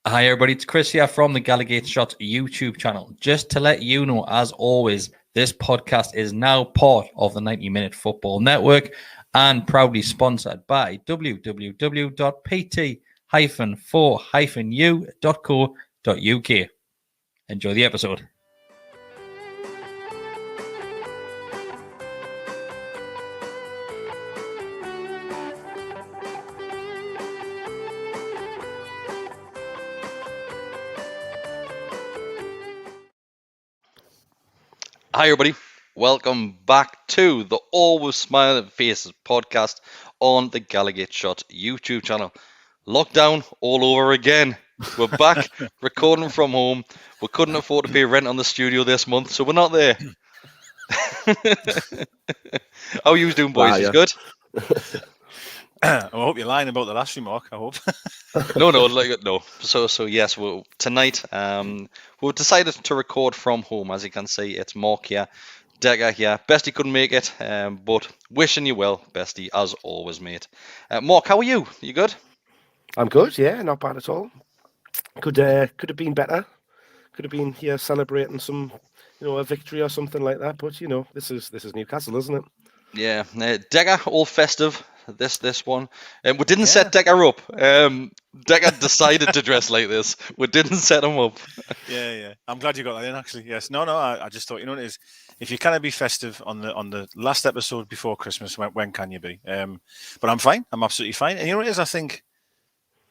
Hi everybody, it's Chris here from the Gallowgateshots YouTube channel. Just to let you know, as always, this podcast is now part of the 90-Minute Football Network and proudly sponsored by www.pt-4-u.co.uk. Enjoy the episode. Hi everybody, welcome back to the Always Smiling Faces podcast on the Gallowgateshots YouTube channel. Lockdown all over again. We're back recording from home. We couldn't afford to pay rent on the studio this month, so we're not there. How are you doing, boys? You good? I hope you're lying about the last remark. I hope. No. So yes, tonight we've decided to record from home. As you can see, it's Mark here, Decker here. Bestie couldn't make it, but wishing you well, Bestie, as always, mate. Mark, how are you? You good? I'm good. Yeah, not bad at all. Could have been better. Could have been here celebrating some, a victory or something like that. But this is Newcastle, isn't it? Yeah, Decker, all festive. This one, we didn't set Decker up. Decker decided to dress like this. We didn't set him up. Yeah. I'm glad you got that in. Actually, yes. No. I just thought, what it is. If you cannot be festive on the last episode before Christmas, when can you be? But I'm fine. I'm absolutely fine. And you know what it is? I think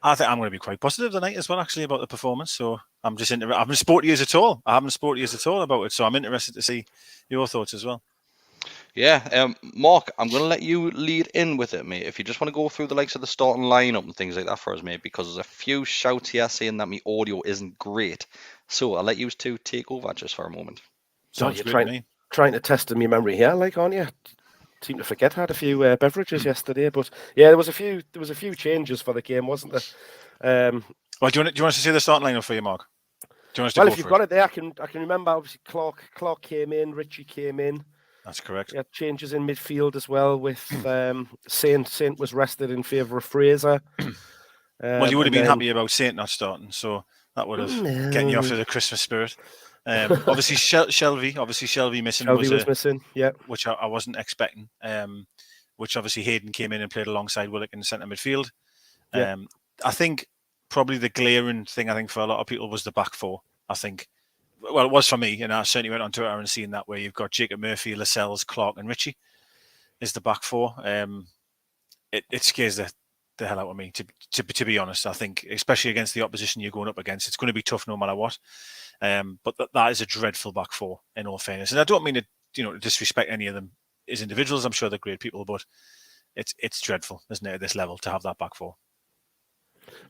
I'm going to be quite positive tonight as well, actually, about the performance. So I'm just I haven't spoken to you at all. I haven't spoken to you at all about it. So I'm interested to see your thoughts as well. Yeah, Mark, I'm going to let you lead in with it, mate. If you just want to go through the likes of the starting lineup and things like that for us, mate, because there's a few shouts here saying that my audio isn't great. So I'll let you two take over just for a moment. So you're trying to test my memory here, aren't you? Seem to forget I had a few beverages yesterday, but yeah, there was a few changes for the game, wasn't there? Well, do you want us to see the starting lineup for you, Mark? If you've got it there, I can remember. Obviously, Clark came in, Richie came in. That's correct. Yeah, changes in midfield as well with Saint was rested in favour of Fraser. Well, you would have been happy about Saint not starting, so that would have getting you off to the Christmas spirit. Obviously, Shelvey missing. Shelvey was missing, yeah, which I wasn't expecting. Which obviously Hayden came in and played alongside Willock in the centre midfield. Yeah. I think probably the glaring thing for a lot of people was the back four. I think. Well, it was for me, and I certainly went on Twitter and seen that where you've got Jacob Murphy, Lascelles, Clark, and Richie is the back four. It scares the hell out of me, to be honest. I think, especially against the opposition you're going up against, it's going to be tough no matter what. But that is a dreadful back four, in all fairness. And I don't mean to disrespect any of them as individuals. I'm sure they're great people, but it's dreadful, isn't it, at this level to have that back four?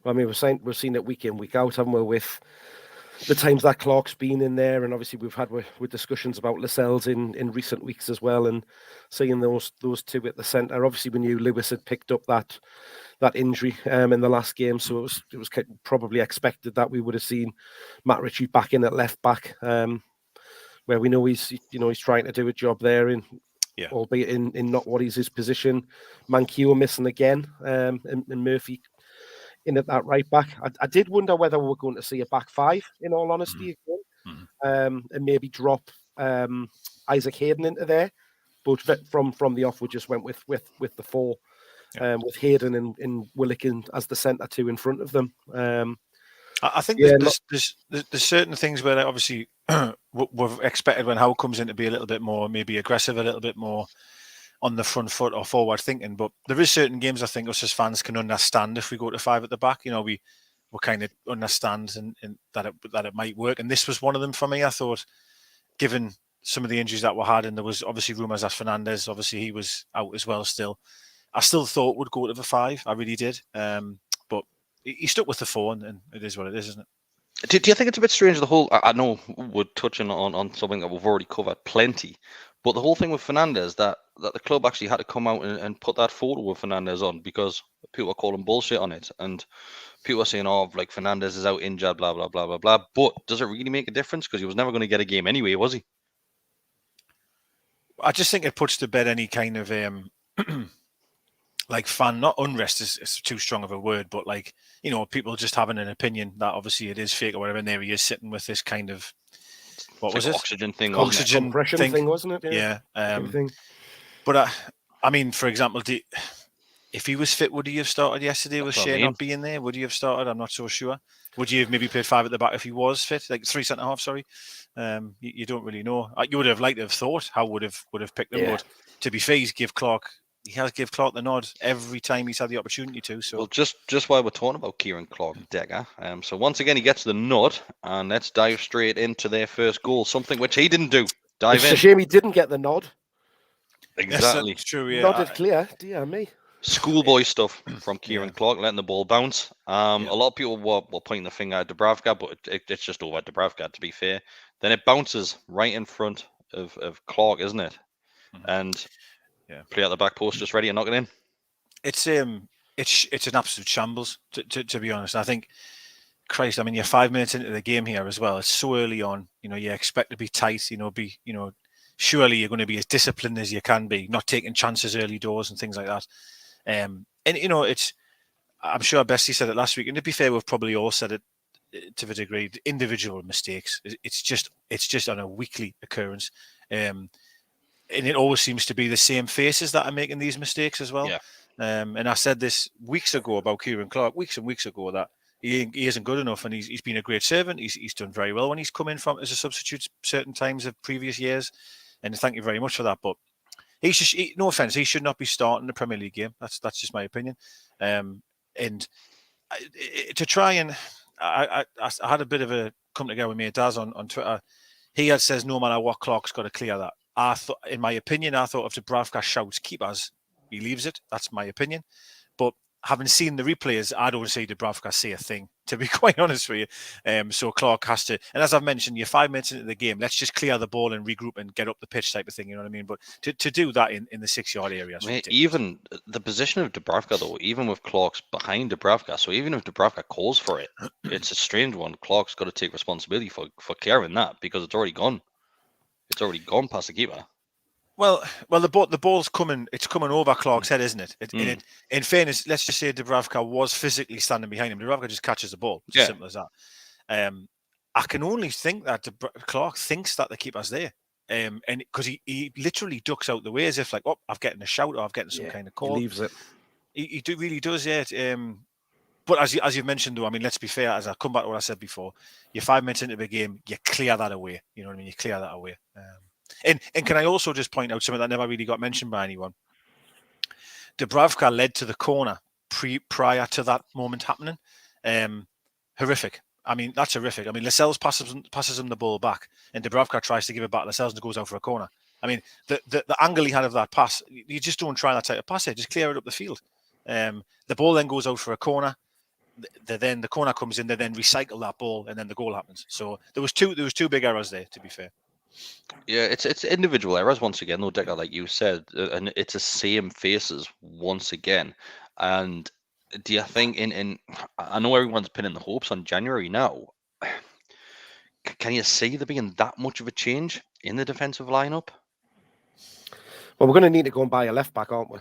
Well, I mean, we've seen it week in, week out, haven't we, with the times that Clark's been in there, and obviously we've had with discussions about Lascelles in recent weeks as well, and seeing those two at the centre. Obviously, we knew Lewis had picked up that injury in the last game, so it was probably expected that we would have seen Matt Ritchie back in at left back, where we know he's trying to do a job there, albeit in not what is his position. Mankiw missing again, and Murphy in at that right back. I did wonder whether we were going to see a back five, in all honesty, again, and maybe drop Isaac Hayden into there. But from the off, we just went with the four, with Hayden and Willikin as the centre two in front of them. I think there's certain things where obviously we've expected when Howe comes in to be a little bit more maybe aggressive, a little bit more on the front foot or forward thinking, but there is certain games I think us as fans can understand if we go to five at the back. We kind of understand and that it might work, and this was one of them for me. I thought, given some of the injuries that were had, and there was obviously rumours that Fernandez, obviously he was out as well still. I still thought would go to the five. I really did, but he stuck with the four, and it is what it is, isn't it? Do you think it's a bit strange, the whole... I know we're touching on something that we've already covered plenty, but the whole thing with Fernandez, that the club actually had to come out and put that photo of Fernandez on because people are calling bullshit on it, and people are saying, Fernandez is out injured, blah, blah, blah, blah, blah. But does it really make a difference? Because he was never going to get a game anyway, was he? I just think it puts to bed any kind of fan, not unrest is too strong of a word, but like, you know, people just having an opinion that obviously it is fake or whatever, and there he is sitting with this kind of, what was it? Oxygen thing, oxygen compression thing, wasn't it? Yeah. Everything. But I mean, for example, if he was fit, would he have started yesterday with Shea not being there? Would he have started? I'm not so sure. Would you have maybe played 5 at the back if he was fit, like 3 centre half? Sorry, you don't really know. You would have liked to have thought how would have picked him, but to be fair, he has give Clark the nod every time he's had the opportunity to. So, well, just while we're talking about Kieran Clark Degger, so once again he gets the nod, and let's dive straight into their first goal, something which he didn't do. It's a shame he didn't get the nod. Exactly. Yes, true. Yeah. Nodded clear. Dear me. Schoolboy stuff from Kieran Clark, letting the ball bounce. A lot of people were pointing the finger at Dubravka, but it's just over Dubravka, to be fair. Then it bounces right in front of Clark, isn't it? And play at the back post, just ready to knock it in. It's an absolute shambles, to be honest. I think, Christ, I mean, you're 5 minutes into the game here as well. It's so early on. You know, you expect to be tight. Surely you're going to be as disciplined as you can be, not taking chances early doors and things like that. And you know, I'm sure Bessie said it last week, and to be fair, we've probably all said it to a degree. Individual mistakes. It's just on a weekly occurrence, and it always seems to be the same faces that are making these mistakes as well. Yeah. And I said this weeks ago about Kieran Clark, weeks and weeks ago, that he isn't good enough, and he's been a great servant. He's done very well when he's come in from as a substitute certain times of previous years, and thank you very much for that. But no offense, he should not be starting the Premier League game. That's just my opinion. And to try and I had a bit of a come together with me, Daz, on Twitter. He had says no matter what, Clark's got to clear that. I thought, in my opinion, if Dubravka shouts keepers, he leaves it. That's my opinion. But having seen the replays, I don't see Dubravka say a thing, to be quite honest with you. So Clark has to, and as I've mentioned, you're 5 minutes into the game, let's just clear the ball and regroup and get up the pitch type of thing, you know what I mean? But to do that in the 6-yard area. Even the position of Dubravka, though, even with Clark's behind Dubravka, so even if Dubravka calls for it, it's a strange one. Clark's got to take responsibility for clearing that, because it's already gone. It's already gone past the keeper. Well, the ball's coming. It's coming over Clark's head, isn't it? In fairness, let's just say Dubravka was physically standing behind him. Dubravka just catches the ball. It's as simple as that. I can only think that Clark thinks that the keeper's there, and because he literally ducks out the way as if like, oh, I'm getting a shout or I'm getting some kind of call. He leaves it. He really does, yeah. But as you've mentioned, though, I mean, let's be fair. As I come back to what I said before, you're 5 minutes into the game, you clear that away. You know what I mean? You clear that away. And can I also just point out something that never really got mentioned by anyone? Dubravka led to the corner prior to that moment happening. Horrific. I mean, that's horrific. I mean, Lascelles passes him the ball back, and Dubravka tries to give it back to Lascelles and goes out for a corner. I mean, the angle he had of that pass, you just don't try that type of pass here. Just clear it up the field. The ball then goes out for a corner. Then the corner comes in. They then recycle that ball, and then the goal happens. So there was two big errors there, to be fair. Yeah, it's individual errors once again, though, Decker, like you said, and it's the same faces once again. And do you think I know everyone's pinning the hopes on January now. Can you see there being that much of a change in the defensive lineup? Well, we're going to need to go and buy a left back, aren't we?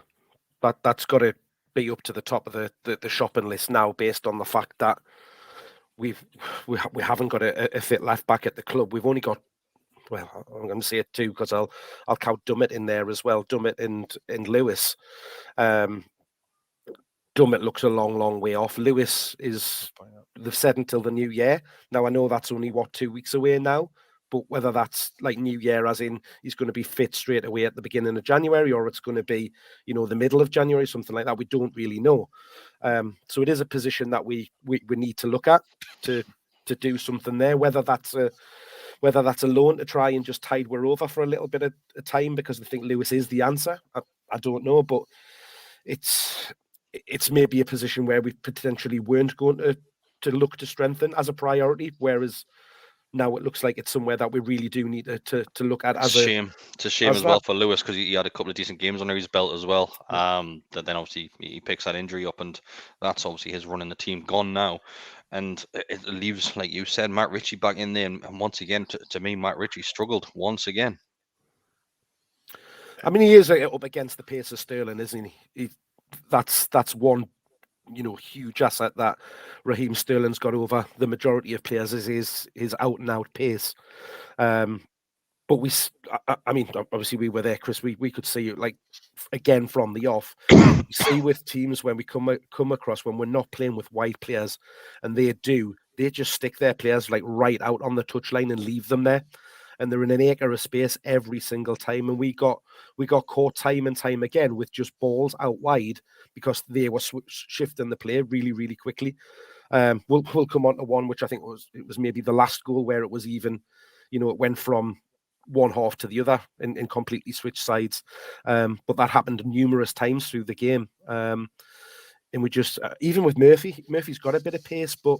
That's got to be up to the top of the shopping list now, based on the fact that we haven't got a fit left back at the club. We've only got, well, I'm going to say it too, because I'll count Dummett in there as well. Dummett and Lewis. Dummett looks a long way off. Lewis they've said until the new year. Now, I know that's only 2 weeks away now, but whether that's like new year as in he's going to be fit straight away at the beginning of January, or it's going to be, the middle of January, something like that, we don't really know. So it is a position that we need to look at to do something there, whether that's a loan to try and just tide we're over for a little bit of time because they think Lewis is the answer. I don't know, but it's maybe a position where we potentially weren't going to look to strengthen as a priority, whereas now it looks like it's somewhere that we really do need to look at as shame. It's a shame as well for Lewis, because he had a couple of decent games under his belt as well. That then obviously he picks that injury up, and that's obviously his running the team gone now. And it leaves, like you said, Matt Ritchie back in there. And once again, to me, Matt Ritchie struggled once again. I mean, he is up against the pace of Sterling, isn't he? that's one, huge asset that Raheem Sterling's got over the majority of players is his out and out pace. But I mean, obviously we were there, Chris. We could see it, like, again from the off. We see with teams when we come across when we're not playing with wide players, and they just stick their players like right out on the touchline and leave them there, and they're in an acre of space every single time. And we got caught time and time again with just balls out wide because they were shifting the play really, really quickly. We'll come on to one which I think it was maybe the last goal where it was even, it went from one half to the other and completely switched sides. But that happened numerous times through the game. And we just, even with Murphy's got a bit of pace, but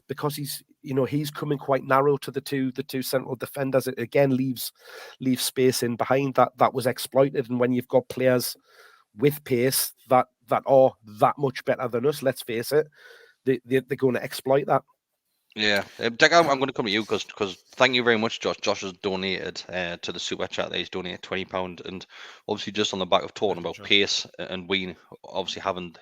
because he's coming quite narrow to the two central defenders, it again leaves space in behind that was exploited. And when you've got players with pace that are that much better than us, let's face it, they're going to exploit that. Yeah, Jack, I'm going to come to you because thank you very much, Josh. Josh has donated to the super chat. He's donated £20, and obviously just on the back of talking about pace and we obviously haven't.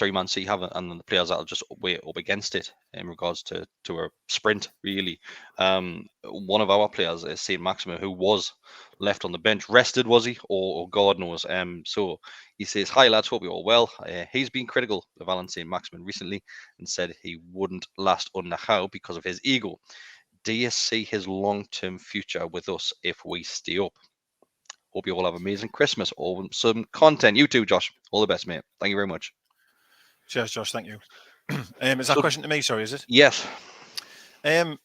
Man City haven't, and the players that are just way up against it in regards to a sprint, really. One of our players is St. Maximin, who was left on the bench. Rested, was he? Or God knows. So he says, "Hi, lads, hope you're all well." He's been critical of Alan St. Maximin recently and said he wouldn't last under Howe because of his ego. Do you see his long-term future with us if we stay up? Hope you all have an amazing Christmas or some content. You too, Josh. All the best, mate. Thank you very much. Cheers, Josh. Thank you. Is that a question to me? Sorry, is it? Yes. I'm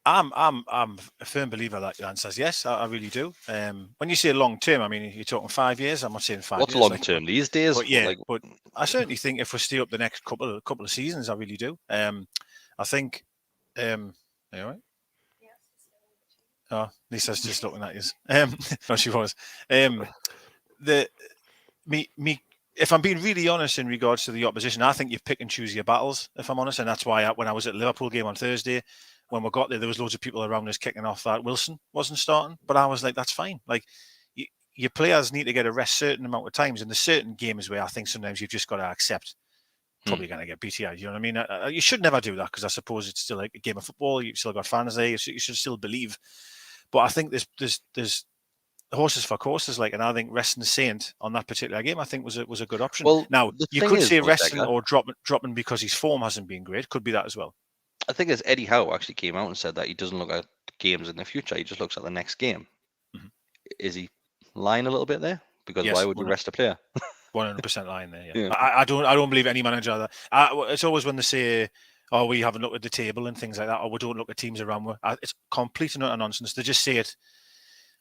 a firm believer that your answer is yes. I really do. When you say long term, I mean, you're talking 5 years. I'm not saying 5 What's years. long term these days? But yeah, but I certainly think if we stay up the next couple of seasons, I really do. I think. Anyway. Oh, Lisa's just looking at you. No, she was. If I'm being really honest in regards to the opposition, I think you pick and choose your battles, if I'm honest. And that's why when I was at Liverpool game on Thursday, when we got there was loads of people around us kicking off that Wilson wasn't starting. But I was like, that's fine. Like, your players need to get a rest certain amount of times. And there's certain games where I think sometimes you've just got to accept probably going to get BTI. You know what I mean? You should never do that because I suppose it's still like a game of football. You've still got fans there. You should still believe. But I think there's horses for courses, and I think resting Saint on that particular game, I think was a good option. Well, now you could say resting or dropping because his form hasn't been great. Could be that as well. I think as Eddie Howe actually came out and said that he doesn't look at games in the future; he just looks at the next game. Mm-hmm. Is he lying a little bit there? Because why would you rest a player? 100% lying there. Yeah. I don't believe any manager that. It's always when they say, "Oh, we haven't looked at the table and things like that," or "We don't look at teams around." It's complete and utter nonsense. They just say it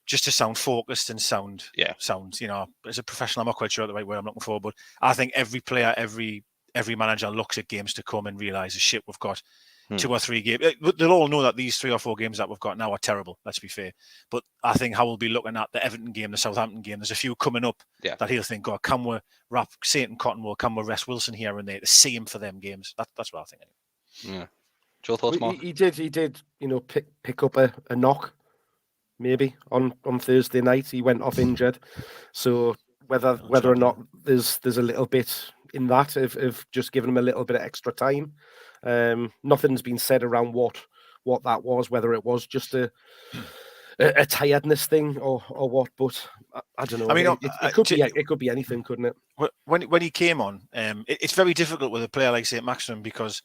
just to sound focused and sound. As a professional, I'm not quite sure the right word I'm looking for, but I think every player, every manager looks at games to come and realizes, shit, we've got 2 or 3 games. They'll all know that these 3 or 4 games that we've got now are terrible. Let's be fair. But I think Howe will be looking at the Everton game, the Southampton game. There's a few coming up that he'll think, God, can we wrap Saint and Cottonwall? Can we rest Wilson here and there? The same for them games. That's what I think. Anyway. Yeah. Your thoughts, Mark? He did. Pick up a knock. Maybe on Thursday night he went off injured. So whether or not there's a little bit in that of just giving him a little bit of extra time. Nothing's been said around what that was, whether it was just a tiredness thing or what. But I don't know. I mean, it could be anything, couldn't it? When he came on, it's very difficult with a player like St. Maximin because.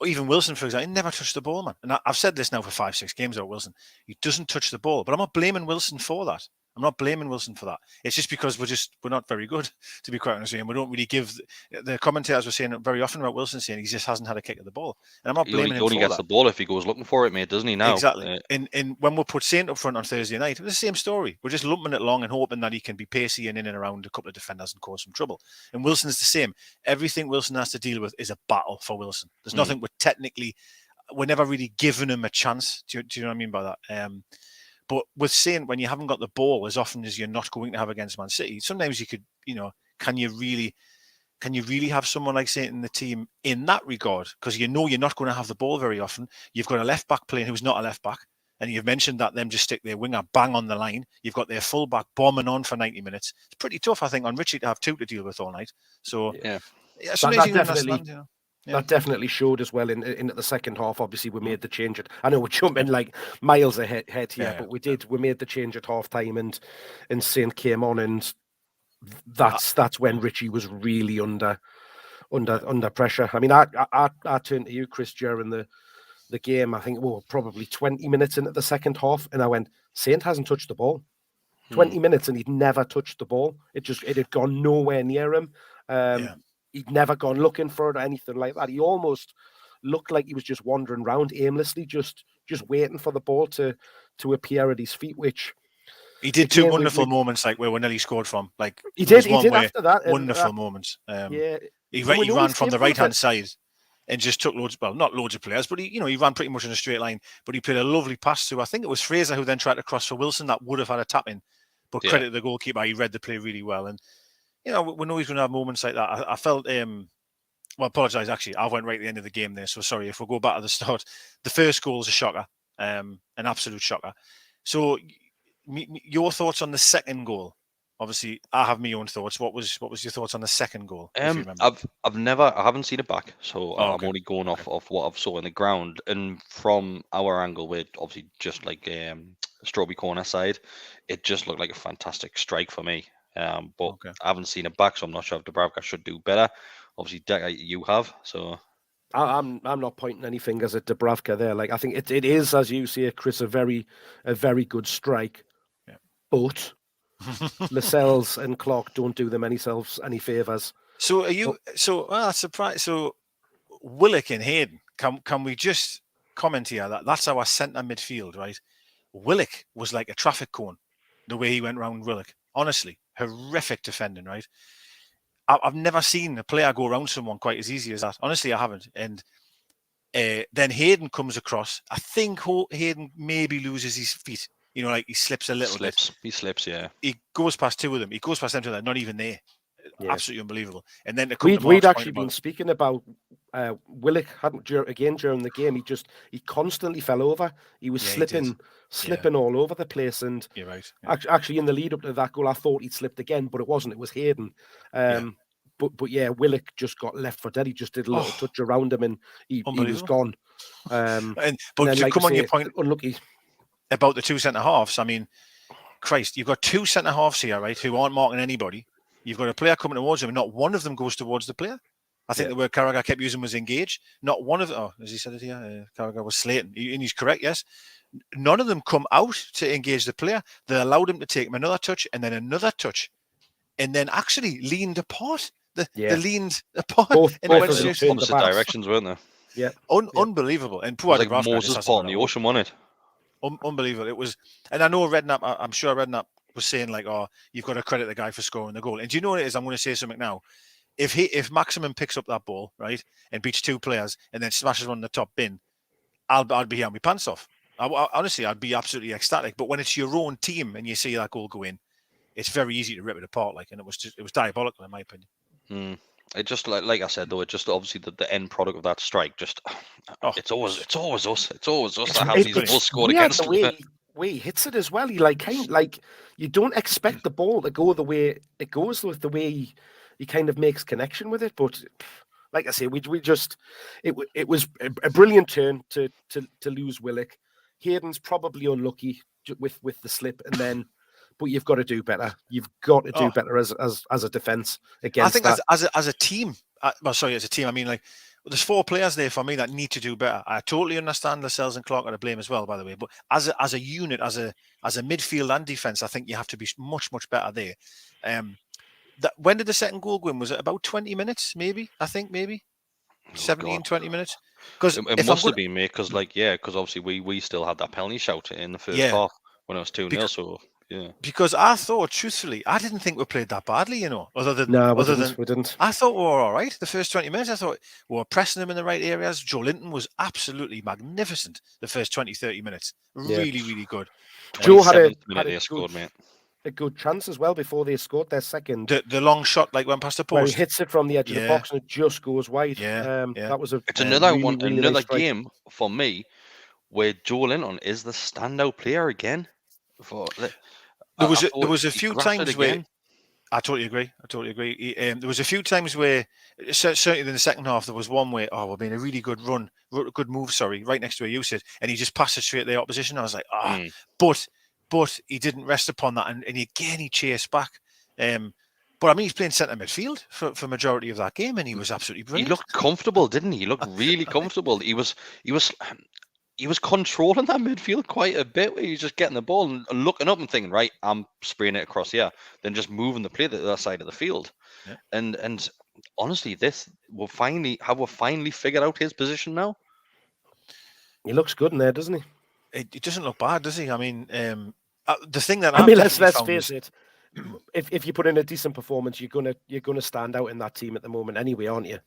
Even Wilson, for example, he never touched the ball, man. And I've said this now for 5-6 games about Wilson. He doesn't touch the ball. But I'm not blaming Wilson for that. It's just because we're not very good, to be quite honest with you. And we don't really give the commentators were saying very often about Wilson saying he just hasn't had a kick at the ball. And I'm not blaming him for that. He only gets the ball if he goes looking for it, mate, doesn't he now? Exactly. And when we put Saint up front on Thursday night, it was the same story. We're just lumping it along and hoping that he can be pacey and in and around a couple of defenders and cause some trouble. And Wilson's the same. Everything Wilson has to deal with is a battle for Wilson. There's nothing we're never really giving him a chance. Do you know what I mean by that? But with Saint, when you haven't got the ball as often as you're not going to have against Man City, sometimes you could, can you really have someone like Saint in the team in that regard? Because you're not going to have the ball very often. You've got a left back playing who's not a left back. and you've mentioned that them just stick their winger bang on the line. You've got their fullback bombing on for 90 minutes. It's pretty tough, I think, on Richie to have 2 to deal with all night. So it's amazing to understand, you know. That definitely showed as well in the second half. Obviously, we made the change. I know we're jumping like miles ahead here, but we made the change at half time, and Saint came on, and that's when Richie was really under pressure. I mean, I turned to you, Chris, during the game. I think probably 20 minutes into the second half, and I went, Saint hasn't touched the ball. 20 minutes, and he'd never touched the ball. It had gone nowhere near him. He'd never gone looking for it or anything like that. He almost looked like he was just wandering around aimlessly, just waiting for the ball to appear at his feet, which he did. Two wonderful moments, like where we nearly scored from. Like he did after that. Wonderful moments. He ran from the right hand side and just took not loads of players, but he ran pretty much in a straight line. But he played a lovely pass to, I think it was Fraser, who then tried to cross for Wilson. That would have had a tap in, but credit to the goalkeeper, he read the play really well. And we know he's going to have moments like that. I felt, apologise, actually, I went right at the end of the game there, so sorry. If we go back to the start, the first goal is a shocker, an absolute shocker. So, your thoughts on the second goal? Obviously, I have my own thoughts. What was your thoughts on the second goal? I haven't seen it back, so I'm only going off what I've saw on the ground. And from our angle, we're obviously just like Strawberry corner side, it just looked like a fantastic strike for me. But I haven't seen it back, so I'm not sure if Dubravka should do better. Obviously, you have, so I'm not pointing any fingers at Dubravka there. Like, I think it is, as you say, Chris, a very good strike. Yeah. But Lascelles and Clark don't do them any favours. So are you? Surprised. So Willock and Hayden. Can we just comment here that's our centre midfield, right? Willock was like a traffic cone, the way he went round Willock. Honestly, horrific defending, right? I've never seen a player go around someone quite as easy as that. Honestly, I haven't. And then Hayden comes across. I think Hayden maybe loses his feet. Like he slips a little bit. He slips, yeah. He goes past two of them. He goes past them two. They're not even there. Yeah. Absolutely unbelievable. And then we'd actually been speaking about Willock during the game. He constantly fell over. He was slipping all over the place. And you're right. Yeah. Actually, in the lead up to that goal, I thought he'd slipped again, but it wasn't. It was Hayden. But Willock just got left for dead. He just did a little touch around him, and he was gone. But to come on your point, unlucky about the two centre halves. I mean, Christ, you've got two centre halves here, right, who aren't marking anybody. You've got a player coming towards him, and not one of them goes towards the player. I think the word Carragher kept using was engage. Not one of them. Oh, as he said it here, Carragher was slating. And he's correct, yes. None of them come out to engage the player. They allowed him to take him another touch and then another touch, and then actually leaned apart. They leaned apart. Both opposite directions, weren't they? Yeah. Unbelievable. And poor like Moses part in the ocean, wasn't it? Unbelievable. It was, and I know Redknapp, I'm sure Redknapp was saying like, oh, you've got to credit the guy for scoring the goal. And do you know what it is? I'm going to say something now. If Maximum picks up that ball, right, and beats two players and then smashes one in the top bin, I'd be having my pants off. Honestly, I'd be absolutely ecstatic. But when it's your own team and you see that goal go in, it's very easy to rip it apart. And it was diabolical in my opinion. It just like I said though, it just obviously the end product of that strike. Just it's always us. It's always us that have these goals scored against us. The way he hits it as well. He you don't expect the ball to go the way it goes, with the way he kind of makes connection with it. But like I say, we just it was a brilliant turn to lose Willock. Hayden's probably unlucky with the slip, and then. But you've got to do better. You've got to do better as a defence against. I think as a team. As a team. I mean, there's four players there for me that need to do better. I totally understand Lascelles and Clark are to blame as well, by the way. But as a unit, as a midfield and defence, I think you have to be much better there. When did the second goal go in? Was it about 20 minutes? Maybe. 17, 20 minutes. Because it must have been, mate. Because obviously we still had that penalty shout in the first half when it was 2-0. So. Yeah. Because I thought, truthfully, I didn't think we played that badly, Other than we didn't. I thought we were all right. The first 20 minutes, I thought we were pressing them in the right areas. Joe Linton was absolutely magnificent the first 20, 30 minutes. Really, really good. Joe had a good chance as well before they scored their second. The long shot went past the post. Where he hits it from the edge of the box and it just goes wide. Yeah. That was It's another game for me where Joe Linton is the standout player again. There was a few times where again. I totally agree. There was a few times where, certainly in the second half, there was one where, we're being a really good good move, right next to where you said, and he just passed it straight to the opposition. I was like, but he didn't rest upon that, and again he chased back. But I mean, he's playing centre midfield for majority of that game, and he was absolutely brilliant. He looked comfortable, didn't he? He looked really comfortable. He was controlling that midfield quite a bit, where he was just getting the ball and looking up and thinking, right, I'm spraying it across here, then just moving the play to the other side of the field. Yeah. And honestly, we've finally figured out his position now. He looks good in there, doesn't he? It doesn't look bad, does he? I mean, the thing that let's face it. If you put in a decent performance, you're gonna stand out in that team at the moment anyway, aren't you?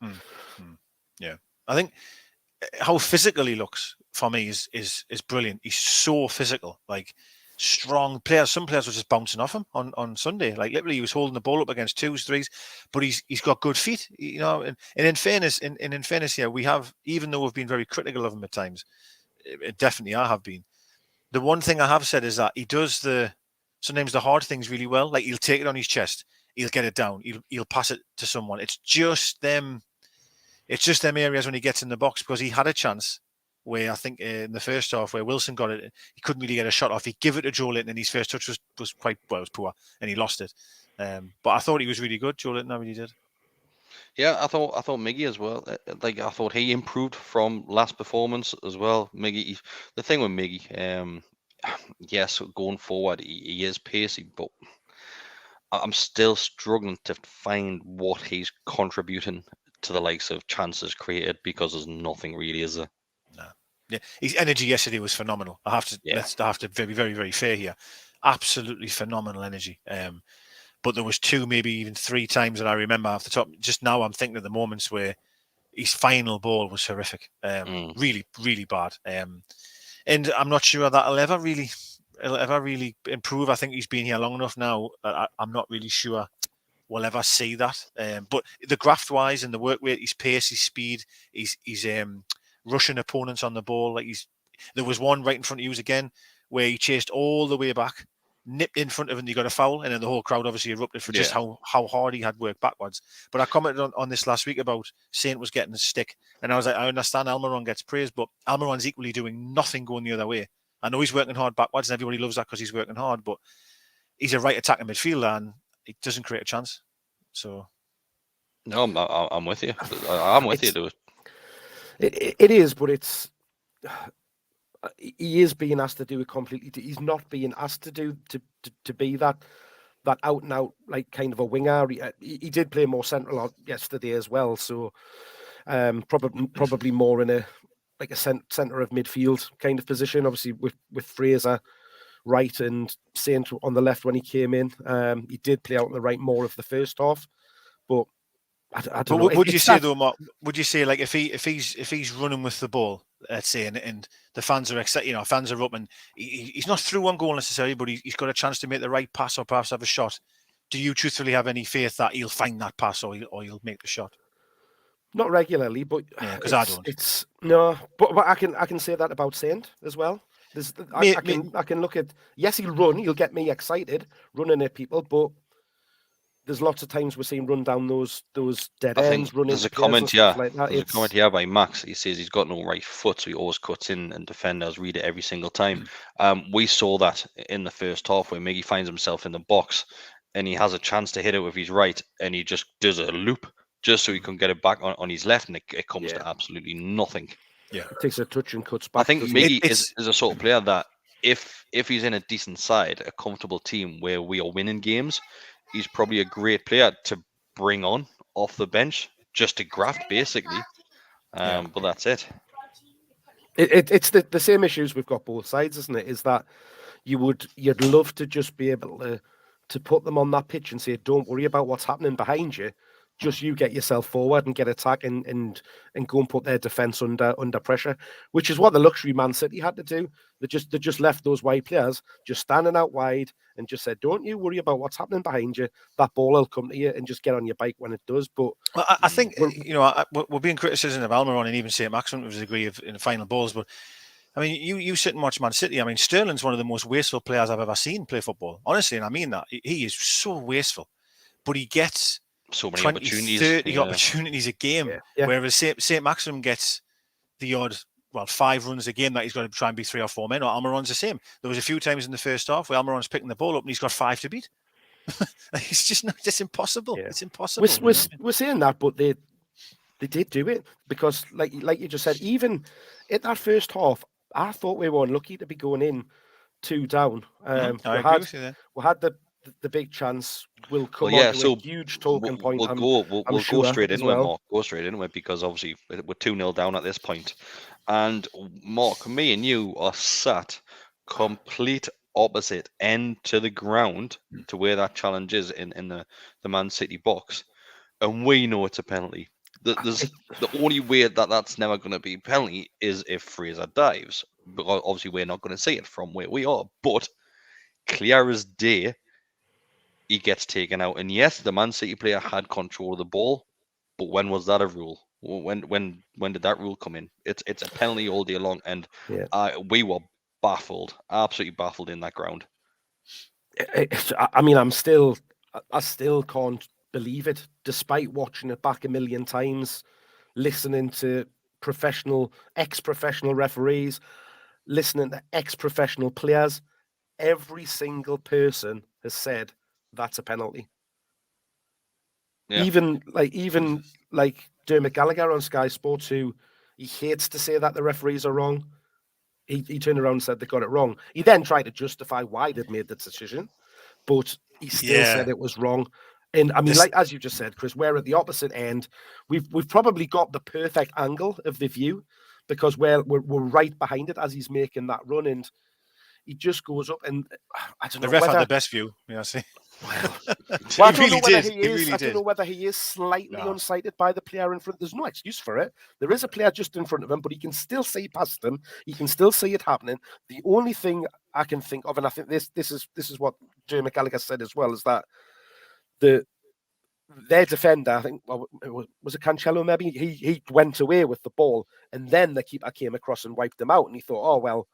Yeah, I think how physical he looks for me is brilliant. He's so physical, like strong players. Some players were just bouncing off him on Sunday. Like literally, he was holding the ball up against 2s, 3s, but he's got good feet, And in fairness, we have, even though we've been very critical of him at times, definitely I have been. The one thing I have said is that he does sometimes the hard things really well. Like he'll take it on his chest, he'll get it down, he'll pass it to someone. It's just them areas when he gets in the box, because he had a chance where I think in the first half where Wilson got it, he couldn't really get a shot off. He give it to Joe Linton, and his first touch was poor, and he lost it. But I thought he was really good, Joe Linton. I really did. Yeah, I thought Miggy as well. I thought he improved from last performance as well. Miggy, the thing with Miggy, yes, going forward, he is pacey, but I'm still struggling to find what he's contributing to the likes of chances created, because there's nothing really, is there? No. Yeah, his energy yesterday was phenomenal. I have to be very, very fair here. Absolutely phenomenal energy. But there was 2, maybe even 3 times that I remember off the top. Just now, I'm thinking of the moments where his final ball was horrific. Really, really bad. And I'm not sure that'll ever really improve. I think he's been here long enough now. I'm not really sure we'll ever see that. But the graft-wise and the work rate, his pace, his speed, he's rushing opponents on the ball. There was one right in front of you again where he chased all the way back, nipped in front of him, and he got a foul, and then the whole crowd obviously erupted for just how hard he had worked backwards. But I commented on this last week about Saint was getting a stick, and I was like, I understand Almiron gets praised, but Almiron's equally doing nothing going the other way. I know he's working hard backwards, and everybody loves that because he's working hard, but he's a right attacking midfielder, and he doesn't create a chance. So, no, I'm with you. I'm with you, dude. It is, but he is being asked to do it completely. He's not being asked to do to be that out and out, like kind of a winger. He did play more central yesterday as well, so probably more in a centre of midfield kind of position. Obviously with Fraser right and Saint on the left when he came in. He did play out on the right more of the first half, but I don't know. Would you say though, Mark? Would you say like if he's running with the ball, let's say, and the fans are excited, fans are up, and he's not through one goal necessarily, but he's got a chance to make the right pass or perhaps have a shot. Do you truthfully have any faith that he'll find that pass or he'll make the shot? Not regularly, but because I don't. It's no, but I can say that about Saint as well. I can look at, yes, he'll run, he'll get me excited running at people, but there's lots of times we're seeing run down those dead ends, running. There's a comment, like that. There's a comment here by Max. He says he's got no right foot, so he always cuts in, and defenders read it every single time. We saw that in the first half where Miggy finds himself in the box, and he has a chance to hit it with his right, and he just does a loop just so he can get it back on his left, and it comes to absolutely nothing. Yeah, it takes a touch and cuts back. I think Miggy is a sort of player that if he's in a decent side, a comfortable team where we are winning games, he's probably a great player to bring on off the bench just to graft, basically. But that's it. It's the same issues we've got both sides, isn't it? Is that you'd love to just be able to put them on that pitch and say, don't worry about what's happening behind you. Just you get yourself forward and get attack and go and put their defence under pressure, which is what the luxury Man City had to do. They just left those wide players just standing out wide and just said, don't you worry about what's happening behind you. That ball will come to you, and just get on your bike when it does. But I think we're being criticism of Almiron and even St. Maximin to a degree in the final balls, but I mean, you sit and watch Man City. I mean, Sterling's one of the most wasteful players I've ever seen play football. Honestly, and I mean that. He is so wasteful. But he gets so many 20, opportunities. 30 opportunities a game. Yeah. Whereas St. Maximum gets the odd, 5 runs a game that he's got to try and beat 3 or 4 men. Or Almiron's the same. There was a few times in the first half where Almiron's picking the ball up and he's got 5 to beat. It's just not. It's impossible. Yeah. It's impossible. We're saying that, but they did do it because, like you just said, even at that first half, I thought we were unlucky to be going in 2 down. I agree with you there. We had the big chance. Will come on to a huge talking point. We'll go straight into it, Mark. Go straight into it because obviously we're 2-0 down at this point. And Mark, me and you are sat complete opposite end to the ground to where that challenge is in the Man City box. And we know it's a penalty. The only way that's never going to be a penalty is if Fraser dives. But obviously, we're not going to see it from where we are. But clear as day, he gets taken out. And yes, the Man City player had control of the ball. But when was that a rule? When did that rule come in? It's a penalty all day long. And we were baffled, absolutely baffled in that ground. I mean, I still can't believe it, despite watching it back a million times, listening to ex-professional referees, listening to ex-professional players. Every single person has said that's a penalty. Yeah. Even Dermot Gallagher on Sky Sports, who he hates to say that the referees are wrong. He turned around and said they got it wrong. He then tried to justify why they'd made the decision, but he still said it was wrong. And I mean, as you just said, Chris, we're at the opposite end. We've probably got the perfect angle of the view because we're right behind it as he's making that run, and he just goes up. And I don't know. The ref had the best view. Yeah, see. Well, I don't know whether he is. I don't know whether he is slightly unsighted by the player in front. There's no excuse for it. There is a player just in front of him, but he can still see past him. He can still see it happening. The only thing I can think of, and I think this is what Dermot Gallagher said as well, is that their defender, I think, was it Cancelo maybe? He went away with the ball, and then the keeper came across and wiped them out. And he thought, oh well,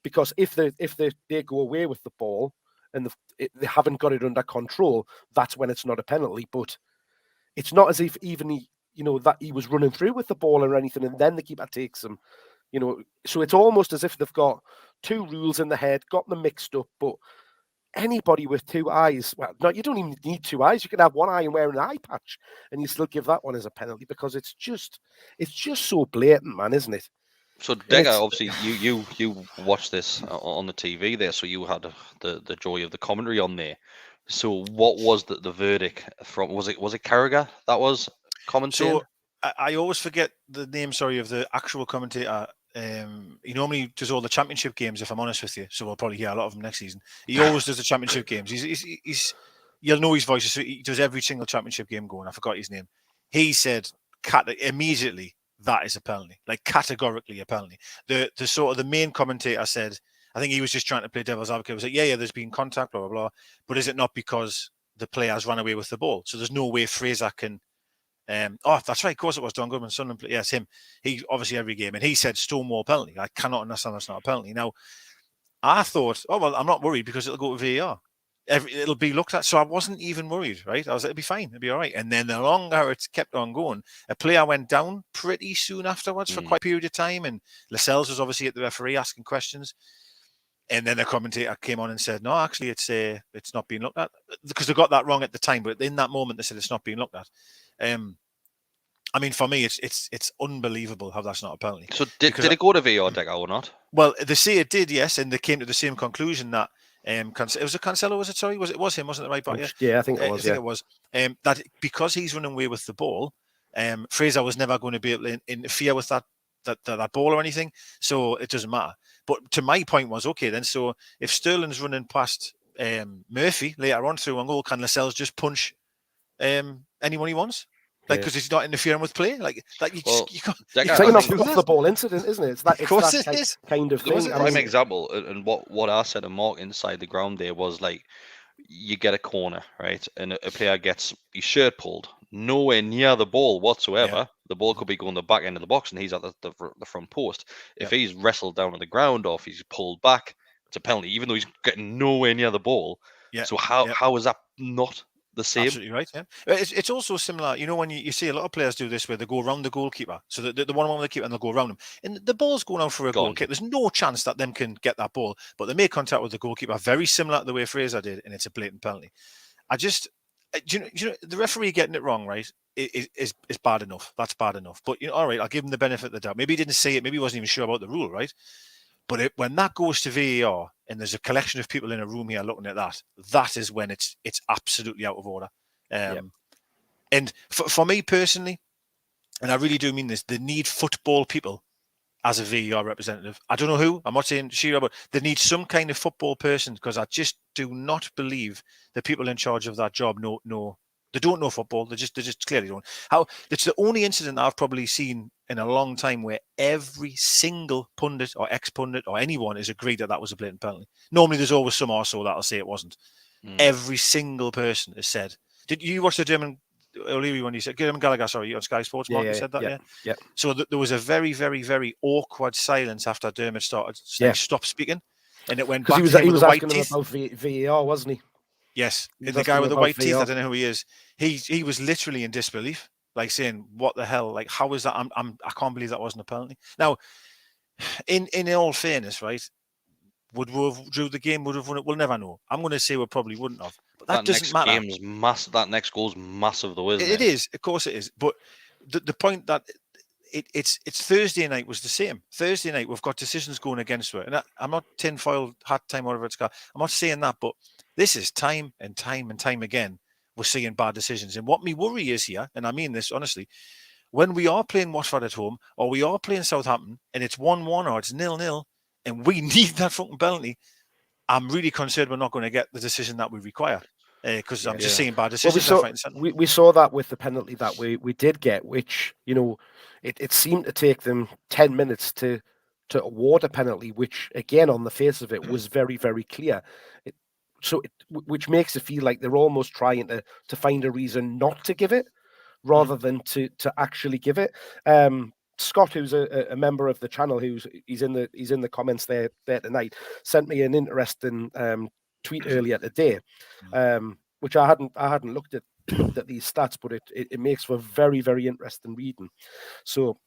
because if they go away with the ball and they haven't got it under control, that's when it's not a penalty. But it's not as if even that he was running through with the ball or anything, and then the keeper takes him. So it's almost as if they've got 2 rules in the head, got them mixed up. But anybody with 2 eyes, well, no, you don't even need 2 eyes. You can have 1 eye and wear an eye patch, and you still give that one as a penalty because it's just so blatant, man, isn't it? So, Degger, obviously, you watched this on the TV there, so you had the joy of the commentary on there. So, what was the verdict from? Was it Carragher that was commentating? So, I always forget the name. Of the actual commentator. He normally does all the championship games, if I'm honest with you. So we'll probably hear a lot of them next season. He always does the championship games. He's you'll know his voice. He does every single championship game going. I forgot his name. He said immediately that is a penalty, like categorically a penalty. The sort of the main commentator said, I think he was just trying to play devil's advocate. He was like, yeah, there's been contact, blah blah blah. But is it not because the players ran away with the ball? So there's no way Fraser can. That's right. Of course, it was Don Goodman. Sunderland. Yes, him. He obviously every game, and he said Stonewall penalty. I cannot understand that's not a penalty. Now, I thought, I'm not worried because it'll go to VAR. It'll be looked at. So I wasn't even worried, right? I was like, it'll be fine. It'll be all right. And then the longer it's kept on going, a player went down pretty soon afterwards for quite a period of time, and Lascelles was obviously at the referee asking questions. And then the commentator came on and said, no, actually, it's not being looked at because they got that wrong at the time. But in that moment, they said it's not being looked at. I mean, for me, it's unbelievable how that's not a penalty. So did it go to VAR, Decker, or not? Well, they say it did, yes, and they came to the same conclusion that it was a Cancelo, was it? Sorry, it was him, wasn't it? Right back, yeah, I think it was. I think it was. That because he's running away with the ball, Fraser was never going to be able to interfere with that ball or anything, so it doesn't matter. But to my point was, okay, then, so if Sterling's running past Murphy later on through one goal, can Lascelles just punch anyone he wants? Because he's not interfering with play, you can't. It's like an off the ball incident, isn't it? It's that kind of thing. It was a prime example, and what I said to Mark inside the ground there was like, you get a corner, right, and a player gets his shirt pulled, nowhere near the ball whatsoever. Yeah. The ball could be going the back end of the box, and he's at the front post. If he's wrestled down on the ground or if he's pulled back, it's a penalty, even though he's getting nowhere near the ball. Yeah. So how is that not the same? Absolutely right. Yeah, it's also similar. You know, when you see a lot of players do this, where they go around the goalkeeper, so the one on the keeper, and they'll go around him, and the ball's going out for a goal kick. There's no chance that them can get that ball, but they make contact with the goalkeeper, very similar to the way Fraser did, and it's a blatant penalty. You know, the referee getting it wrong, right? Is bad enough. That's bad enough. But all right, I'll give him the benefit of the doubt. Maybe he didn't see it. Maybe he wasn't even sure about the rule, right? But when that goes to VAR and there's a collection of people in a room here looking at that is when it's absolutely out of order. And for me personally, and I really do mean this, they need football people as a VAR representative. I don't know who. I'm not saying Shearer, but they need some kind of football person, because I just do not believe the people in charge of that job know. They don't know football. They just clearly don't. It's the only incident I've probably seen in a long time where every single pundit or ex-pundit or anyone is agreed that was a blatant penalty. Normally, there's always some arsehole that'll say it wasn't. Every single person has said. Did you watch the German O'Leary when you said German Gallagher? Sorry, on Sky Sports. Mark, you said that. Yeah. So there was a very, very, very awkward silence after Dermot started saying stop speaking, and it went back. He was asking him about VAR, wasn't he? Yes, the guy with the white teeth. I don't know who he is. He was literally in disbelief, like saying, "What the hell? Like, how is that? I can't believe that wasn't a penalty." Now, in all fairness, right? Would we have drew the game? Would have won it? We'll never know. I'm going to say we probably wouldn't have, but that doesn't matter. That next goal's massive, though, isn't it? It is, of course, it is. But the point that it's Thursday night was the same. Thursday night we've got decisions going against her, and I'm not tinfoil hat time, whatever it's called. I'm not saying that, but this is time and time and time again we're seeing bad decisions. And what me worry is here, and I mean this honestly, when we are playing Watford at home or we are playing Southampton and it's 1-1 or it's 0-0 and we need that fucking penalty, I'm really concerned we're not going to get the decision that we require. Because I'm just seeing bad decisions. Well, we saw that with the penalty that we did get, which, it seemed to take them 10 minutes to award a penalty, which, again, on the face of it, was very, very clear. Which makes it feel like they're almost trying to find a reason not to give it, rather than to actually give it. Scott, who's a member of the channel, he's in the comments there tonight, sent me an interesting tweet earlier today, which I hadn't looked at these stats, but it makes for very, very interesting reading. So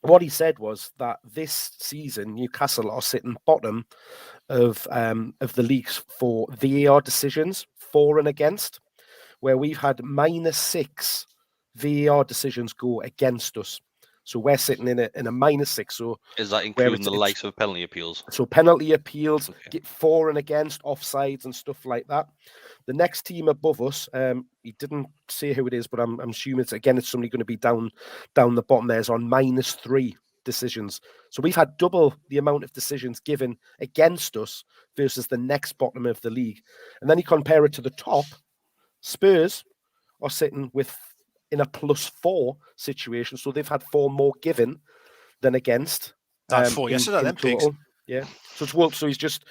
what he said was that this season Newcastle are sitting bottom of the leagues for VAR decisions for and against, where we've had -6 VAR decisions go against us. So we're sitting in a -6. So is that including the likes of penalty appeals? So penalty appeals, get for and against, offsides and stuff like that. The next team above us, he didn't say who it is, but I'm assuming it's somebody going to be down the bottom there, is on -3 decisions. So we've had double the amount of decisions given against us versus the next bottom of the league. And then you compare it to the top. Spurs are sitting in a +4 situation, so they've had 4 more given than against. That's 4 yesterday, then pigs. Yeah, so it's Wolves. So he's just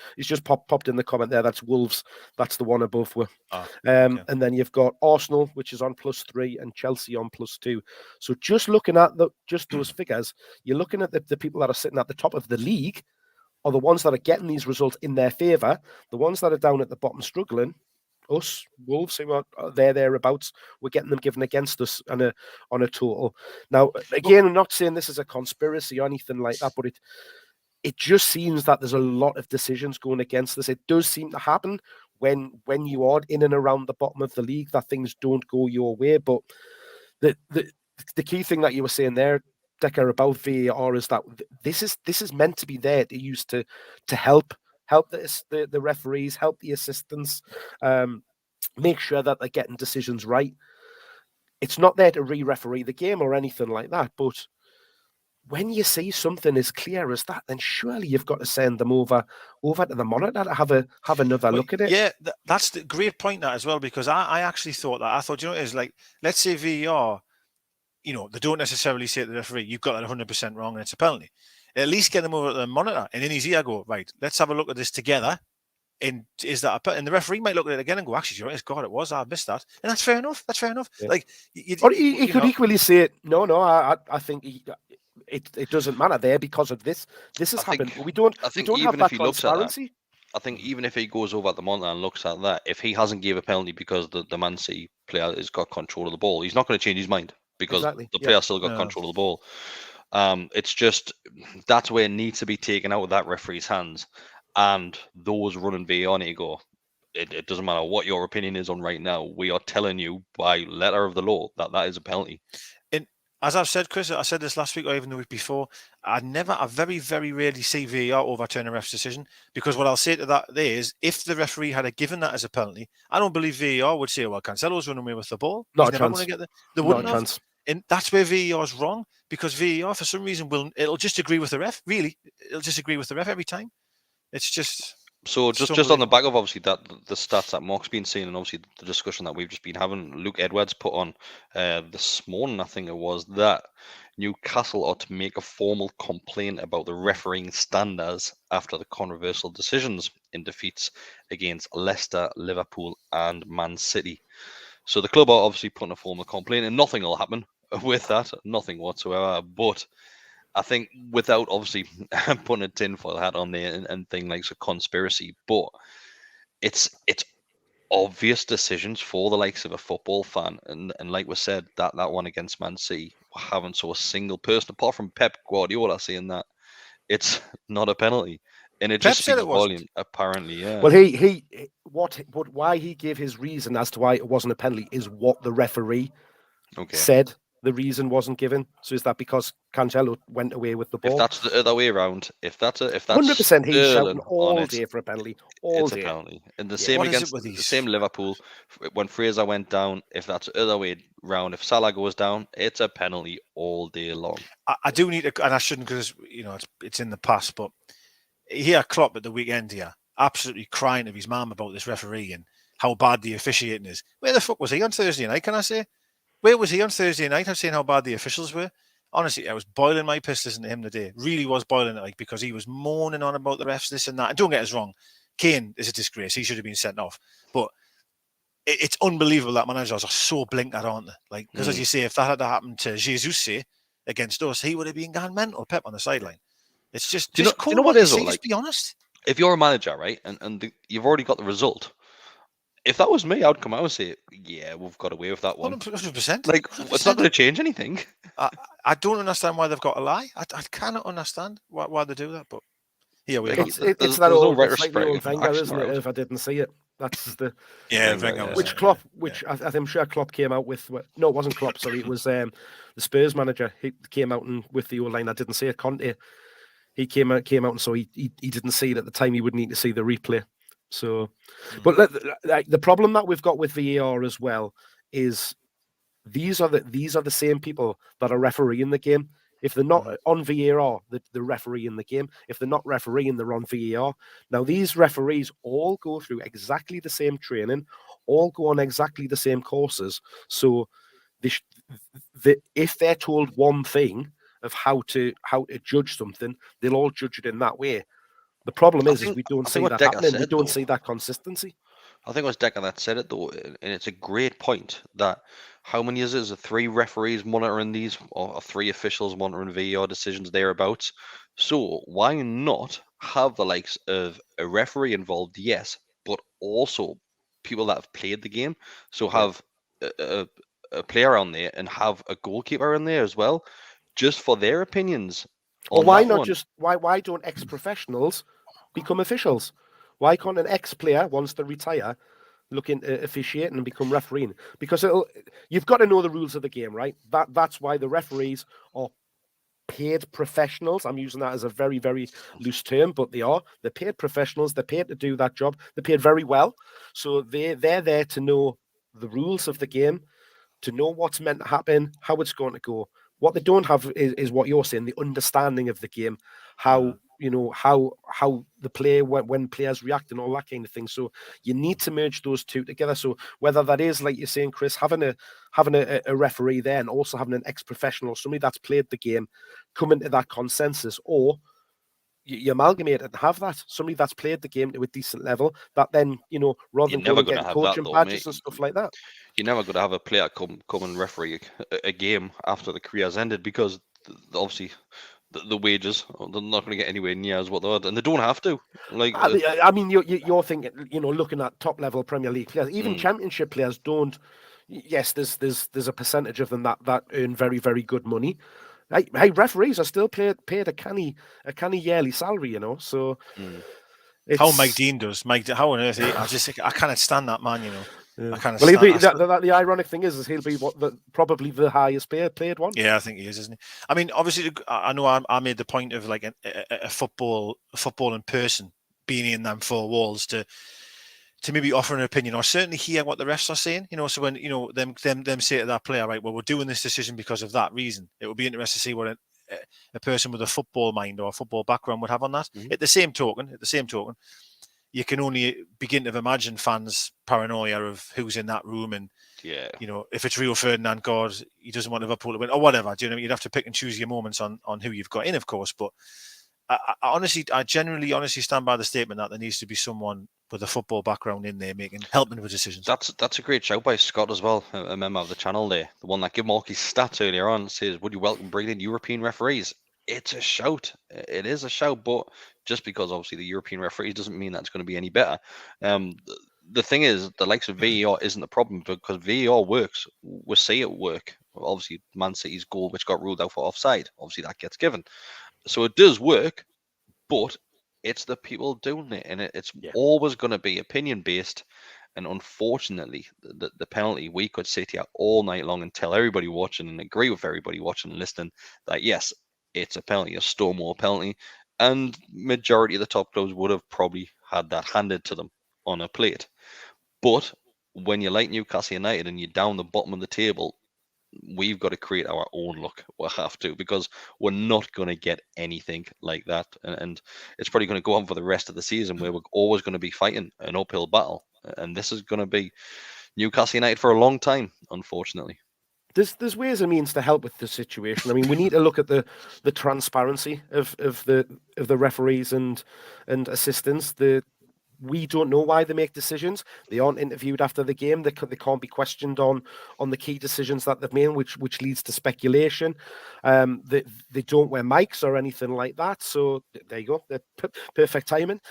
popped in the comment there. That's Wolves. That's the one above. And then you've got Arsenal, which is on +3, and Chelsea on +2. So just looking at those figures, you're looking at the people that are sitting at the top of the league are the ones that are getting these results in their favour. The ones that are down at the bottom struggling, us, Wolves, who are thereabouts, we're getting them given against us on a total. Now, again, I'm not saying this is a conspiracy or anything like that, but it just seems that there's a lot of decisions going against us. It does seem to happen when you are in and around the bottom of the league that things don't go your way. But the key thing that you were saying there, Decker, about VAR is that this is meant to be there to use to help the referees, help the assistants, make sure that they're getting decisions right. It's not there to re-referee the game or anything like that, but when you see something as clear as that, then surely you've got to send them over to the monitor to have another look at it. Yeah, that's the great point that as well, because I actually thought that. I thought, it is like, let's say VAR, they don't necessarily say to the referee, you've got that 100% wrong and it's a penalty. At least get them over to the monitor and in his ear go, right, let's have a look at this together. is that and the referee might look at it again and go, actually, you're right, God, it was. I missed that, and that's fair enough. That's fair enough. Yeah. Like, or he could equally say, no, I think it doesn't matter there because of this. This has happened. We don't have that transparency. I think even if he goes over at the monitor and looks at that, if he hasn't gave a penalty because the Man City player has got control of the ball, he's not going to change his mind because the player still got control of the ball. It's just that's where it needs to be taken out of that referee's hands. And those running VAR need to go. It doesn't matter what your opinion is on right now. We are telling you by letter of the law that is a penalty. As I've said, Chris, I said this last week or even the week before, I very, very rarely see VAR overturn a ref's decision, because what I'll say to that is, if the referee had given that as a penalty, I don't believe VAR would say, well, Cancelo's running away with the ball. Not a chance. They wouldn't have. And that's where VAR is wrong, because VAR, for some reason, it'll just agree with the ref. Really, it'll just agree with the ref every time. It's just... So just on the back of obviously that the stats that Mark's been seeing, and obviously the discussion that we've just been having, Luke Edwards put on this morning, I think it was, that Newcastle ought to make a formal complaint about the refereeing standards after the controversial decisions in defeats against Leicester, Liverpool, and Man City. So the club are obviously putting a formal complaint, and nothing will happen with that, nothing whatsoever. But I think without obviously putting a tinfoil hat on there and things like a conspiracy, but it's obvious decisions for the likes of a football fan. And like we said, that one against Man City, we haven't saw a single person, apart from Pep Guardiola, saying that it's not a penalty. And it just speaks volume, apparently, yeah. Well, why he gave his reason as to why it wasn't a penalty is what the referee said. The reason wasn't given. So is that because Cancelo went away with the ball? If that's the other way around, if that's 100%, he's shouting all day for a penalty. All day. It's a penalty. And the same against the same Liverpool when Fraser went down. If that's the other way round, if Salah goes down, it's a penalty all day long. I do need to, and I shouldn't, because it's in the past. But here, Klopp at the weekend here, absolutely crying to his mum about this referee and how bad the officiating is. Where the fuck was he on Thursday night? Can I say? Where was he on Thursday night? I've seen how bad the officials were. Honestly, I was boiling my piss listening to him today. Really was boiling it, because he was moaning on about the refs, this and that. And don't get us wrong, Kane is a disgrace. He should have been sent off. But it's unbelievable that managers are so blinkered, aren't they? Because as you say, if that had happened to Jesus against us, he would have been gone mental, Pep on the sideline. It's just, do you know what it is? Just be honest. If you're a manager, right, and you've already got the result. If that was me, I'd come out and say, yeah, we've got away with that one. 100%. Like, 100%. It's not going to change anything. I don't understand why they've got to lie. I cannot understand why they do that, but here we are. It's that old Wenger, isn't it? If I didn't see it. That's the... Wenger. I'm sure Klopp came out with... No, it wasn't Klopp, sorry. It was the Spurs manager. He came out and with the old line, I didn't see it, Conte. He came out and so he didn't see it at the time. He would need to see the replay. So, but the problem that we've got with VAR as well is these are the same people that are refereeing the game. If they're not on VAR, the referee in the game. If they're not refereeing, they're on VAR. Now, these referees all go through exactly the same training, all go on exactly the same courses. So, if they're told one thing of how to judge something, they'll all judge it in that way. The problem is we don't see that happening. We don't see that consistency. I think it was Decker that said it, though, and it's a great point that how many is it? Is it 3 referees monitoring these, or 3 officials monitoring VAR decisions thereabouts? So why not have the likes of a referee involved, yes, but also people that have played the game. So have a player on there and have a goalkeeper in there as well, just for their opinions. Well, why not why don't ex-professionals become officials? Why can't an ex-player, wants to retire, look into officiating and become refereeing? Because you've got to know the rules of the game, right? That's why the referees are paid professionals. I'm using that as a very, very loose term, but they are. They're paid professionals. They're paid to do that job. They're paid very well. So they're there to know the rules of the game, to know what's meant to happen, how it's going to go. What they don't have is what you're saying, the understanding of the game, how the play, when players react and all that kind of thing. So you need to merge those two together. So whether that is, like you're saying, Chris, having a referee there and also having an ex-professional, somebody that's played the game, coming to that consensus, or you amalgamate it and have that somebody that's played the game to a decent level. That then rather than going and getting coaching badges and stuff like that, you're never going to have a player come and referee a game after the career's ended, because obviously the wages, they're not going to get anywhere near as what they are, and they don't have to. Like, I mean, you're thinking, looking at top level Premier League players, even Championship players don't. Yes, there's a percentage of them that earn very, very good money. Hey, referees are still paid a canny yearly salary, So how Mike Dean does, how on earth? I can't stand that man, Yeah. I kind of. Well, the ironic thing is he'll be probably the highest paid one. Yeah, I think he is, isn't he? I mean, obviously, I know I made the point of like a footballing person being in them four walls to maybe offer an opinion or certainly hear what the refs are saying. So when them say to that player, right, well, we're doing this decision because of that reason. It would be interesting to see what a person with a football mind or a football background would have on that. At the same token, you can only begin to imagine fans' paranoia of who's in that room, and if it's Rio Ferdinand, God, he doesn't want Liverpool to win or whatever. Do you know what I mean? You'd have to pick and choose your moments on who you've got in, of course. But I genuinely honestly stand by the statement that there needs to be someone with a football background in there helping with decisions. That's a great shout by Scott as well, a member of the channel there, the one that gave Marky's stats earlier on, says, would you welcome bringing in European referees? It's a shout. It is a shout, but just because obviously the European referees doesn't mean that's going to be any better. The thing is, the likes of VAR isn't the problem, because VAR works. We see it work. Obviously, Man City's goal, which got ruled out for offside, obviously that gets given. So it does work, but it's the people doing it, and it's always going to be opinion based. And unfortunately, the penalty, we could sit here all night long and tell everybody watching and agree with everybody watching and listening that yes, it's a penalty, a Stonewall penalty, and majority of the top clubs would have probably had that handed to them on a plate. But when you're like Newcastle United and you're down the bottom of the table, we've got to create our own look. We'll have to, because we're not going to get anything like that. And it's probably going to go on for the rest of the season, where we're always going to be fighting an uphill battle. And this is going to be Newcastle United for a long time, unfortunately. There's ways and means to help with the situation. I mean, we need to look at the transparency of the referees and assistants. We don't know why they make decisions. They aren't interviewed after the game. They can't be questioned on the key decisions that they've made, which leads to speculation. They don't wear mics or anything like that. So there you go. They're perfect timing.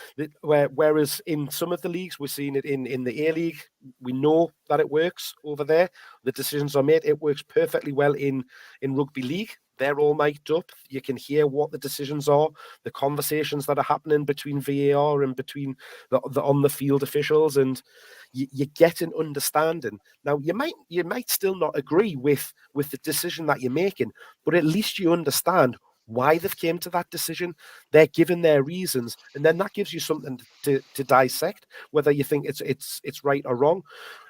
Whereas in some of the leagues, we're seeing it in the A-League. We know that it works over there. The decisions are made. It works perfectly well in rugby league. They're all mic'd up. You can hear what the decisions are, the conversations that are happening between VAR and between the on the field officials, and you get an understanding. Now, you might still not agree with the decision that you're making, but at least you understand why they've came to that decision. They're given their reasons, and then that gives you something to dissect, whether you think it's right or wrong.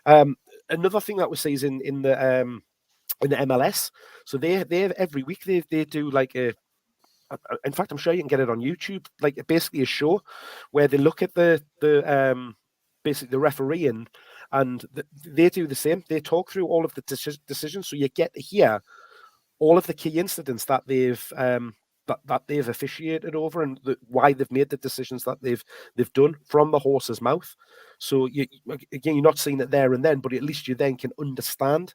Another thing that we see is in the MLS. So they every week they do like in fact, I'm sure you can get it on YouTube, like basically a show where they look at the basically the refereeing, and they do the same. They talk through all of the decisions, so you get to hear all of the key incidents that they've officiated over, and why they've made the decisions that they've done from the horse's mouth. So you're not seeing it there and then, but at least you then can understand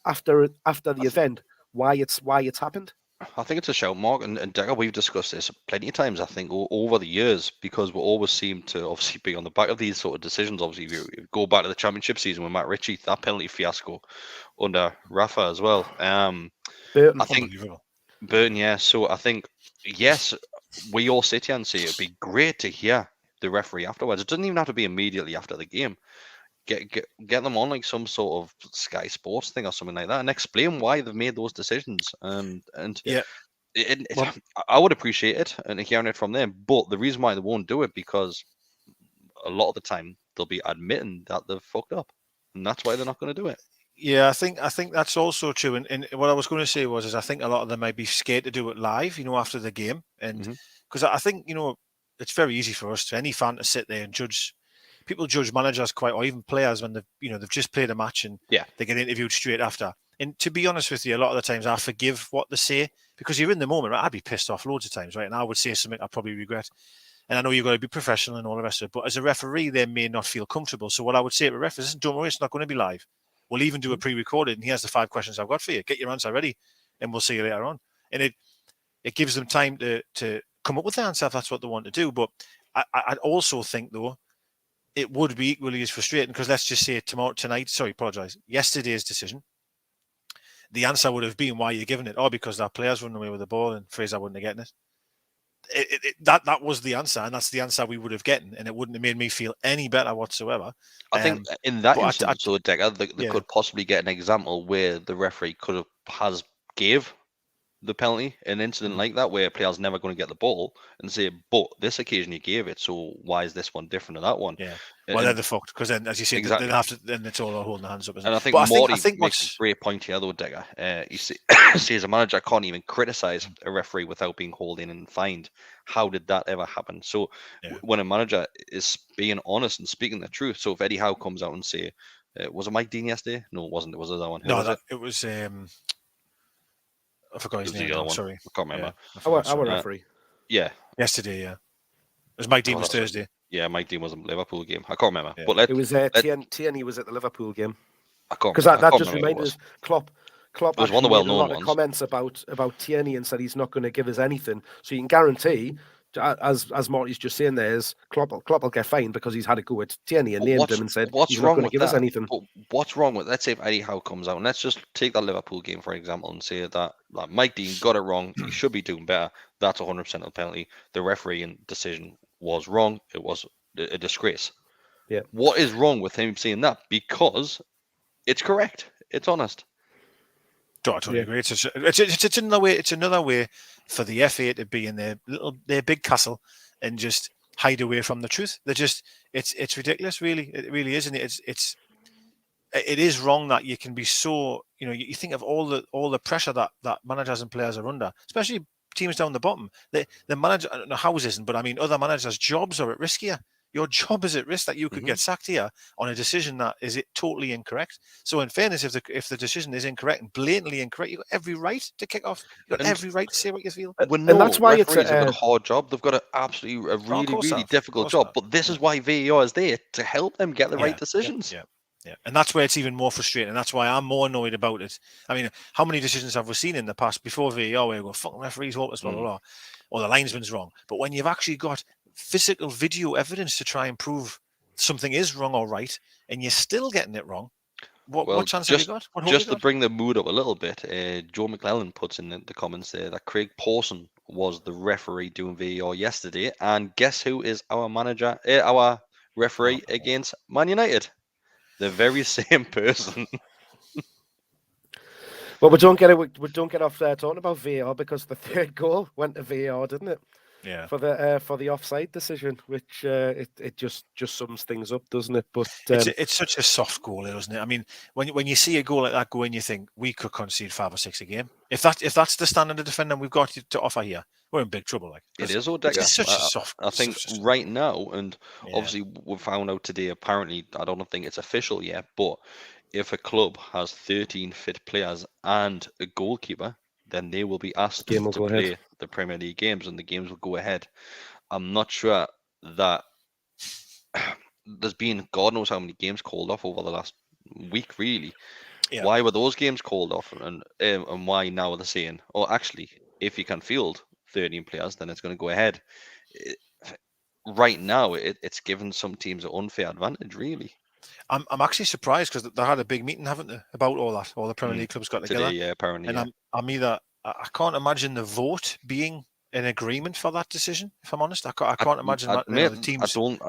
after the event why it's happened. I think it's a shout, Mark, and Decker, we've discussed this plenty of times, I think, over the years, because we always seem to obviously be on the back of these sort of decisions. Obviously, if you go back to the championship season with Matt Ritchie, that penalty fiasco under Rafa as well. Burton, I think Burton, yeah. So I think, yes, we all sit here and say it'd be great to hear the referee afterwards. It doesn't even have to be immediately after the game. Get them on like some sort of Sky Sports thing or something like that, and explain why they've made those decisions. And yeah, I would appreciate it and hearing it from them. But the reason why they won't do it, because a lot of the time they'll be admitting that they've fucked up, and that's why they're not going to do it. Yeah, I think that's also true. And what I was going to say was I think a lot of them might be scared to do it live, after the game, and because I think it's very easy for any fan to sit there and judge. People judge managers or even players when they've just played a match and they get interviewed straight after. And to be honest with you, a lot of the times I forgive what they say because you're in the moment, right? I'd be pissed off loads of times, right? And I would say something I'd probably regret. And I know you've got to be professional and all the rest of it, but as a referee, they may not feel comfortable. So what I would say to a referee is, don't worry, it's not going to be live. We'll even do a pre-recorded, and here's the 5 questions I've got for you. Get your answer ready, and we'll see you later on. And it gives them time to come up with the answer if that's what they want to do. But I'd also think, though, it would be equally as frustrating, because let's just say yesterday's decision, the answer would have been, why are you giving it? Oh, because that player's running away with the ball and Fraser wouldn't have gotten it. That was the answer, and that's the answer we would have gotten, and it wouldn't have made me feel any better whatsoever. I think in that instance, they could possibly get an example where the referee has gave the penalty, an incident like that where a player's never going to get the ball, and say, but this occasion he gave it, so why is this one different to that one? Yeah. Well, then they're fucked, because then, as you say, exactly. then it's all holding their hands up. And I think Morty makes a great point here, though, Digger. He says a manager can't even criticise a referee without being hauled in and fined. How did that ever happen? So when a manager is being honest and speaking the truth, so if Eddie Howe comes out and say, was it Mike Dean yesterday? No, it wasn't. It was the other one. It was... I forgot his name. Sorry, I can't remember. Our referee. Yeah. Yesterday, yeah. It was Mike Dean was Thursday. Yeah, Mike Dean was in the Liverpool game. I can't remember. Yeah. But it was Tierney was at the Liverpool game. I can't because that just reminded us. Klopp was one of the well-known ones. Comments about Tierney and said he's not going to give us anything. So you can guarantee, as Marty's just saying, there is Klopp will get fined because he's had a go at Tierney and named him and said he's not going to give us anything. But what's wrong with, let's say if Eddie Howe comes out, and let's just take that Liverpool game for example and say that Mike Dean got it wrong, he should be doing better. That's 100% of the penalty. The refereeing decision was wrong. It was a disgrace. Yeah. What is wrong with him saying that? Because it's correct. It's honest. I totally agree. It's another way. It's another way for the FA to be in their big castle and just hide away from the truth. It's ridiculous, really. It really is, and it is wrong that you can be so. You think of all the pressure that managers and players are under, especially teams down the bottom. The manager, I don't know Howe's isn't, but I mean other managers' jobs are at risk here. Your job is at risk that you could get sacked here on a decision that is totally incorrect. So in fairness, if the decision is incorrect and blatantly incorrect, you've got every right to kick off. You've got every right to say what you feel. And that's why it's a hard job. They've got a really difficult job. But this is why VAR is there, to help them get the right decisions. Yeah. And that's where it's even more frustrating. And that's why I'm more annoyed about it. I mean, how many decisions have we seen in the past before VAR where you go, fucking referees, hopeless, blah, blah, blah, or the linesman's wrong. But when you've actually got physical video evidence to try and prove something is wrong or right, and you're still getting it wrong, what chance have you got? Just to bring the mood up a little bit, Joe McClellan puts in the comments there that Craig Pawson was the referee doing VAR yesterday, and guess who is our referee against Man United? The very same person. Well, we don't get off there talking about VAR because the third goal went to VAR, didn't it? Yeah. For the offside decision, which it just sums things up, doesn't it? But it's such a soft goal, isn't it? I mean, when you see a goal like that go in, you think we could concede 5 or 6 a game. If that's the standard of defending we've got to offer here, we're in big trouble. It is, it's such a soft. I think right now, and obviously we found out today. Apparently, I don't think it's official yet, but if a club has 13 fit players and a goalkeeper, then they will be asked to play the Premier League games, and the games will go ahead. I'm not sure that there's been God knows how many games called off over the last week, really. Yeah. Why were those games called off, and why now they're saying, oh, actually, if you can field 13 players, then it's going to go ahead. Right now, it's given some teams an unfair advantage, really. I'm actually surprised because they had a big meeting, haven't they, about all that? All the Premier League clubs got together. Today, yeah, apparently. And I can't imagine the vote being an agreement for that decision. If I'm honest, I can't imagine that. The teams. I don't.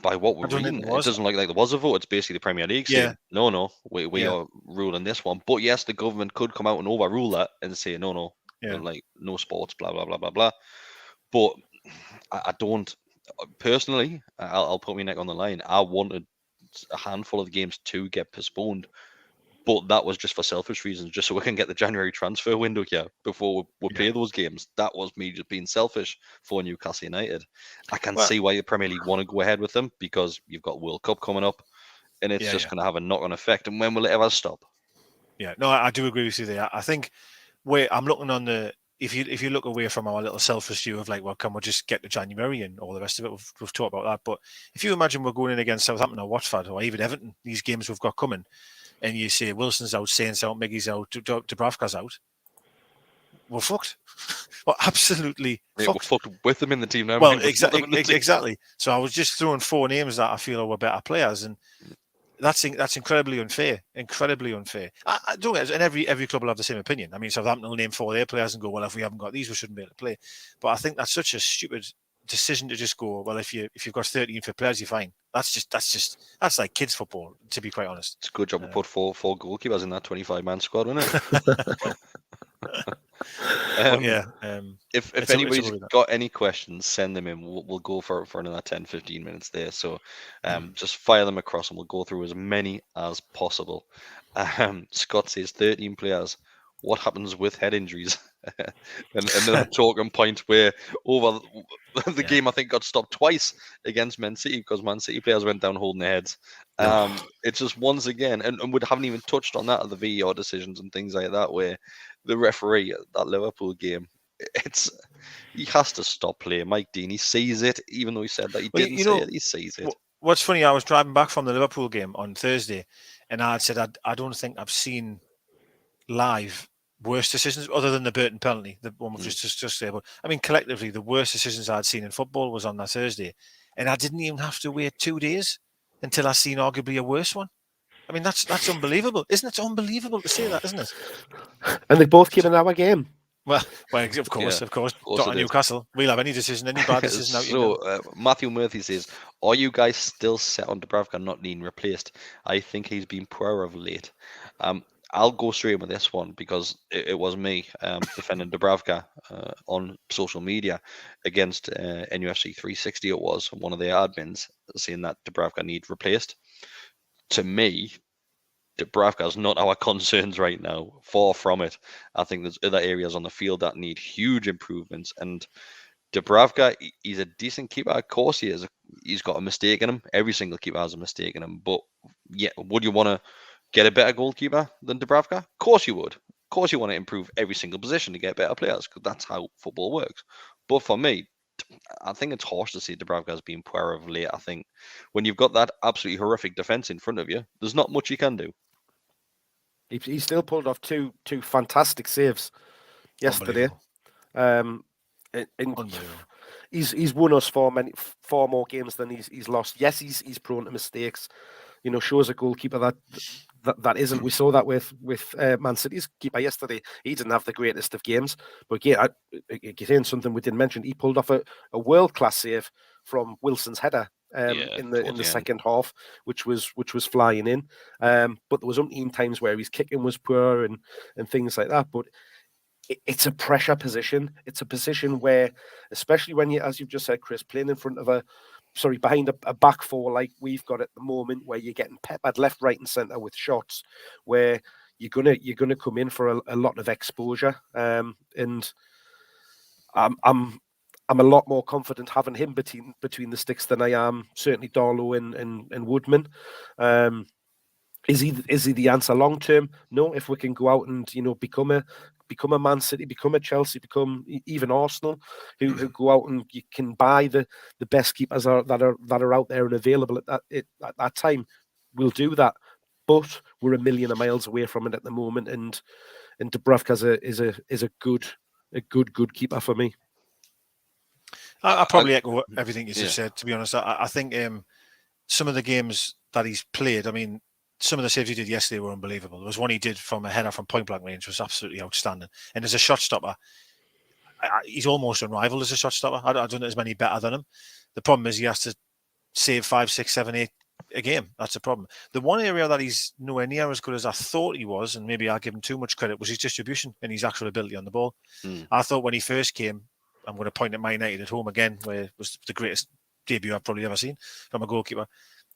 By what we're reading, it doesn't look like there was a vote. It's basically the Premier League saying, no, we are ruling this one. But yes, the government could come out and overrule that and say, no, like no sports, blah blah blah blah blah. But I don't personally. I'll put my neck on the line. I wanted a handful of games to get postponed. But that was just for selfish reasons, just so we can get the January transfer window here before we play those games. That was me just being selfish for Newcastle United. I can see why the Premier League want to go ahead with them, because you've got World Cup coming up, and it's just going to have a knock-on effect. And when will it ever stop? Yeah, no, I do agree with you there. I think where I'm looking on the, if you look away from our little selfish view of like, well, can we just get to January and all the rest of it? We've talked about that. But if you imagine we're going in against Southampton or Watford or even Everton, these games we've got coming, and you say Wilson's out, Saint's out, Miggy's out, Dubravka's out, we're fucked. We're absolutely fucked. We're fucked with them in the team now. Well, exactly. So I was just throwing 4 names that I feel are better players, and that's incredibly unfair. Incredibly unfair. I don't get it, and every club will have the same opinion. I mean, Southampton will name 4 of their players and go, well, if we haven't got these, we shouldn't be able to play. But I think that's such a stupid decision to just go, well, if you've got 13 fit players, you're fine. That's like kids football, to be quite honest. It's a good job we put four goalkeepers in that 25-man squad, wasn't it? If anybody's got any questions, send them in. We'll go for another 10-15 minutes there. So just fire them across and we'll go through as many as possible. Scott says 13 players. What happens with head injuries? and another talking point where over the game I think got stopped twice against Man City because Man City players went down holding their heads. It's just once again, and we haven't even touched on that of the VAR decisions and things like that, where the referee at that Liverpool game, he has to stop play. Mike Dean, he sees it, even though he said that he didn't say it, he sees it. What's funny, I was driving back from the Liverpool game on Thursday, and I had said I don't think I've seen live worse decisions other than the Burton penalty, the one we've just said. But I mean, collectively, the worst decisions I'd seen in football was on that Thursday, and I didn't even have to wait 2 days until I seen arguably a worse one. I mean, that's unbelievable, isn't it? It's unbelievable to say that, isn't it? And they both came in our game. Well, of course. Dot Newcastle. We'll have any decision, any bad decision out. So, Matthew Murphy says, are you guys still set on Dubravka not being replaced? I think he's been poor of late. I'll go straight with this one because it was me defending Dubravka on social media against NUFC 360. It was one of their admins saying that Dubravka needs replaced. To me, Dubravka is not our concerns right now. Far from it. I think there's other areas on the field that need huge improvements. And Dubravka, he's a decent keeper. Of course he is. He's got a mistake in him. Every single keeper has a mistake in him. But yeah, would you want to get a better goalkeeper than Dubravka? Of course you would. Of course you want to improve every single position to get better players because that's how football works. But for me, I think it's harsh to see Dubravka as being poor of late. I think when you've got that absolutely horrific defence in front of you, there's not much you can do. He still pulled off two fantastic saves yesterday. He's won us far more games than he's lost. Yes, he's prone to mistakes. You know, shows a goalkeeper that isn't. We saw that with Man City's keeper yesterday. He didn't have the greatest of games, but again, something we didn't mention. He pulled off a world class save from Wilson's header in the second half, which was flying in. But there was umpteen times where his kicking was poor and things like that. But it's a pressure position. It's a position where, especially when you, as you've just said, Chris, playing in front of behind a back four like we've got at the moment, where you're getting peppered left, right, and centre with shots, where you're gonna come in for a lot of exposure. And I'm a lot more confident having him between the sticks than I am certainly Darlow and Woodman. Is he the answer long term? No. If we can go out and become a Man City, become a Chelsea, become even Arsenal, who go out and you can buy the best keepers that are out there and available at that time, we'll do that. But we're a million miles away from it at the moment, and Dubravka is a good keeper for me. I probably echo everything you just said. To be honest, I think some of the games that he's played, I mean, some of the saves he did yesterday were unbelievable. There was one he did from a header from point blank range, was absolutely outstanding. And as a shot stopper, he's almost unrivaled as a shot stopper. I don't know there's many better than him. The problem is he has to save 5, 6, 7, 8 a game. That's the problem. The one area that he's nowhere near as good as I thought he was, and maybe I give him too much credit, was his distribution and his actual ability on the ball. I thought when he first came, I'm going to point at Man United at home again, where it was the greatest debut I've probably ever seen from a goalkeeper.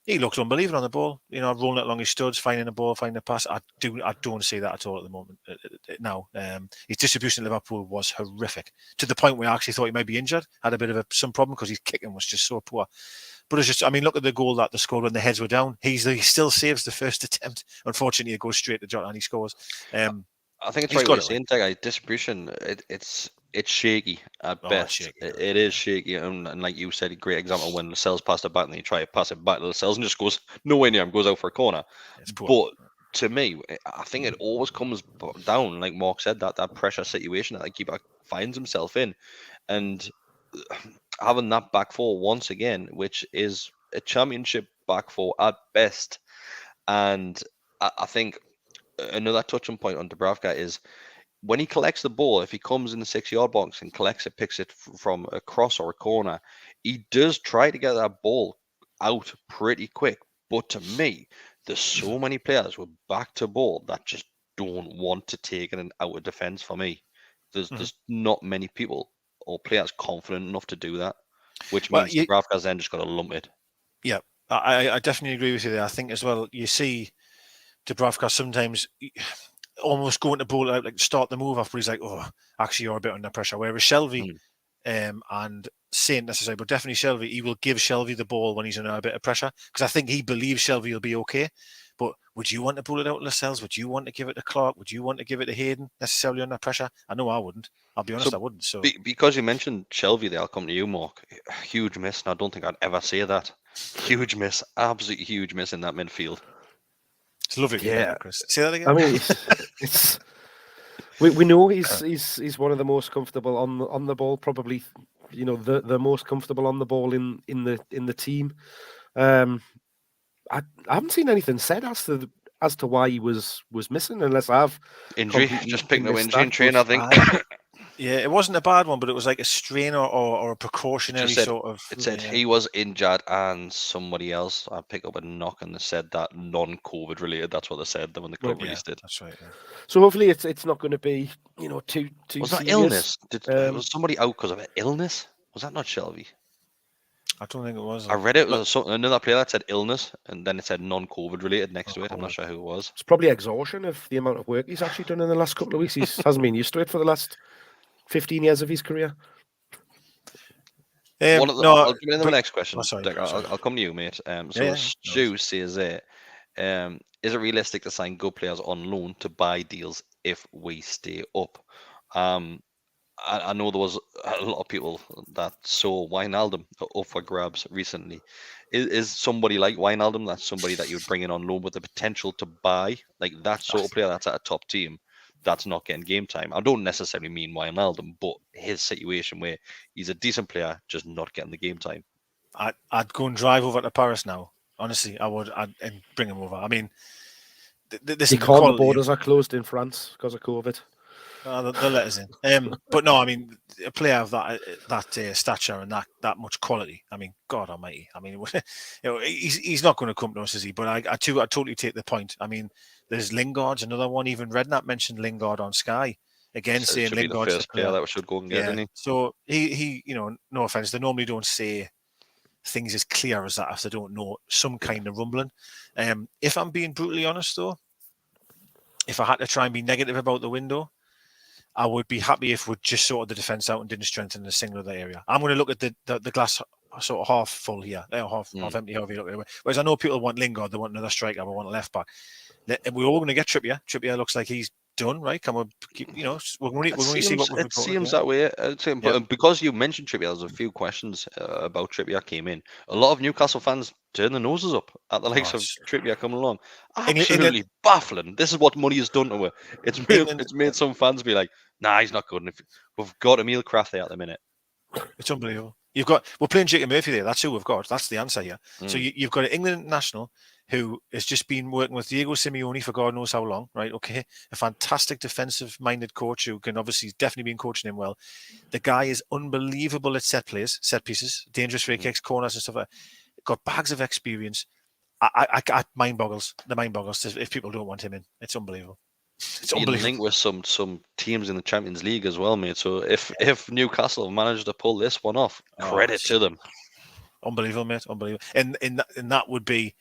He looked unbelievable on the ball, rolling it along his studs, finding the ball, finding the pass. I don't see that at all at the moment. Now, his distribution at Liverpool was horrific, to the point where I actually thought he might be injured. Had a bit of some problem because his kicking was just so poor. But it's just, I mean, look at the goal that they scored when the heads were down. He still saves the first attempt. Unfortunately, it goes straight to Jota and he scores. I think it's He's right got what it, you're saying, Tag. Distribution, it's shaky at Oh, best. it's shaky, It is shaky, and like you said, a great example when Lascelles passed it back and they try to pass it back to Lascelles and just goes nowhere near him, goes out for a corner. It's poor. But to me, I think it always comes down, like Mark said, that pressure situation that the keeper finds himself in, and having that back four once again, which is a championship back four at best. And I think another touching point on Dubravka is when he collects the ball, if he comes in the 6-yard box and collects it, picks it from a cross or a corner, he does try to get that ball out pretty quick. But to me, there's so many players with back to ball that just don't want to take it out of defense for me. There's not many people or players confident enough to do that, which means Dubravka's then just got to lump it. Yeah, I definitely agree with you there. I think as well, you see Dubravka sometimes almost going to ball out, like start the move off, but he's like, oh, actually you're a bit under pressure. Whereas Shelvey and Saint necessarily, but definitely Shelvey, he will give Shelvey the ball when he's under a bit of pressure because I think he believes Shelvey will be okay. But would you want to pull it out to Lascelles? Would you want to give it to Clark? Would you want to give it to Hayden necessarily under pressure? I know I wouldn't. I'll be honest, I wouldn't. So because you mentioned Shelvey there, I'll come to you, Mark. Huge miss, and I don't think I'd ever say that. Huge miss, absolutely huge miss in that midfield. It's lovely. Yeah, Chris. Say that again. I mean, it's we know he's one of the most comfortable on the ball, probably, you know, the most comfortable on the ball in the team. I haven't seen anything said as to why he was missing, unless I've injury, just picking up injury in train, I think. Yeah, it wasn't a bad one, but it was like a strain or a precautionary sort of. It said he was injured and somebody else. I picked up a knock and they said that non-COVID related. That's what they said when the club released it. That's right. Yeah. So hopefully it's not going to be, you know, too was serious. That illness? Was somebody out because of an illness? Was that not Shelvey? I don't think it was. I read it was another player that said illness, and then it said non-COVID related next to it. I'm not sure who it was. It's probably exhaustion of the amount of work he's actually done in the last couple of weeks. He hasn't been used to it for the last 15 years of his career. I'll jump into the next question. I'll come to you, mate. Stu says there, is it realistic to sign good players on loan to buy deals if we stay up? I know there was a lot of people that saw Wijnaldum up for grabs recently. Is somebody like Wijnaldum, that's somebody that you would bring in on loan with the potential to buy, like that sort of player that's at a top team that's not getting game time? I don't necessarily mean Wijnaldum, but his situation where he's a decent player, just not getting the game time. I'd go and drive over to Paris now. Honestly, I would, and bring him over. I mean, the borders are closed in France because of COVID. They'll let us in. But no, I mean, a player of that stature and that much quality. I mean, God Almighty. I mean, you know, he's not going to come to us, is he? But I totally take the point. I mean, there's Lingard's another one. Even Redknapp mentioned Lingard on Sky again, saying Lingard's the first player that we should go and get. Isn't he? So he, you know, no offense, they normally don't say things as clear as that if they don't know some kind of rumbling. If I'm being brutally honest, though, if I had to try and be negative about the window, I would be happy if we just sorted the defence out and didn't strengthen a single other area. I'm going to look at the glass sort of half full here, half empty, however you look at it. Whereas I know people want Lingard, they want another striker, they want a left back. We're all going to get Trippier. Trippier looks like he's done, right? Can we keep, you know, we're going to see what we've got. It seems that way. But because you mentioned Trippier, there's a few questions about Trippier came in. A lot of Newcastle fans turn their noses up at the likes of Trippier coming along. Absolutely baffling. This is what money has done to her. It's made some fans be like, nah, he's not good enough. We've got Emil Kraft there at the minute. It's unbelievable. We're playing Jacob Murphy there. That's who we've got. That's the answer here. So you've got an England international who has just been working with Diego Simeone for God knows how long, right? Okay. A fantastic defensive-minded coach who can obviously definitely been coaching him well. The guy is unbelievable at set pieces, dangerous free kicks, corners and stuff like that. Got bags of experience. The mind boggles if people don't want him in. It's unbelievable. It's unbelievable. Linked with some teams in the Champions League as well, mate. So if Newcastle managed to pull this one off, credit to them. Unbelievable, mate. Unbelievable. And that would be,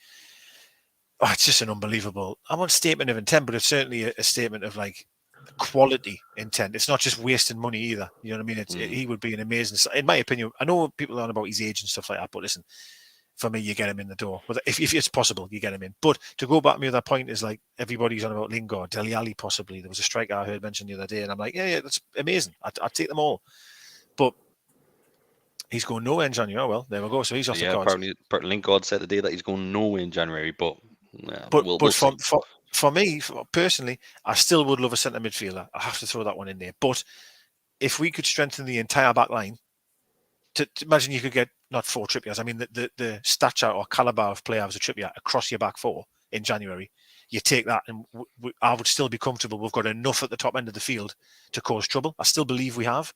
it's just an unbelievable, I want statement of intent, but it's certainly a statement of like quality intent. It's not just wasting money either. You know what I mean? He would be an amazing, in my opinion. I know people are on about his age and stuff like that, but listen, for me, you get him in the door. But if it's possible, you get him in. But to go back to my other point is like everybody's on about Lingard, Dele Alli possibly. There was a striker I heard mentioned the other day, and I'm like, yeah, that's amazing. I'd take them all. But he's going nowhere in January. Oh, well, there we go. So he's off the cards. Apparently Lingard said today that he's going nowhere in January. But for me personally, I still would love a centre midfielder. I have to throw that one in there. But if we could strengthen the entire back line, to imagine you could get not 4 Trippiers. I mean, the stature or calibre of player as a Trippier across your back 4 in January, you take that, and I would still be comfortable. We've got enough at the top end of the field to cause trouble. I still believe we have.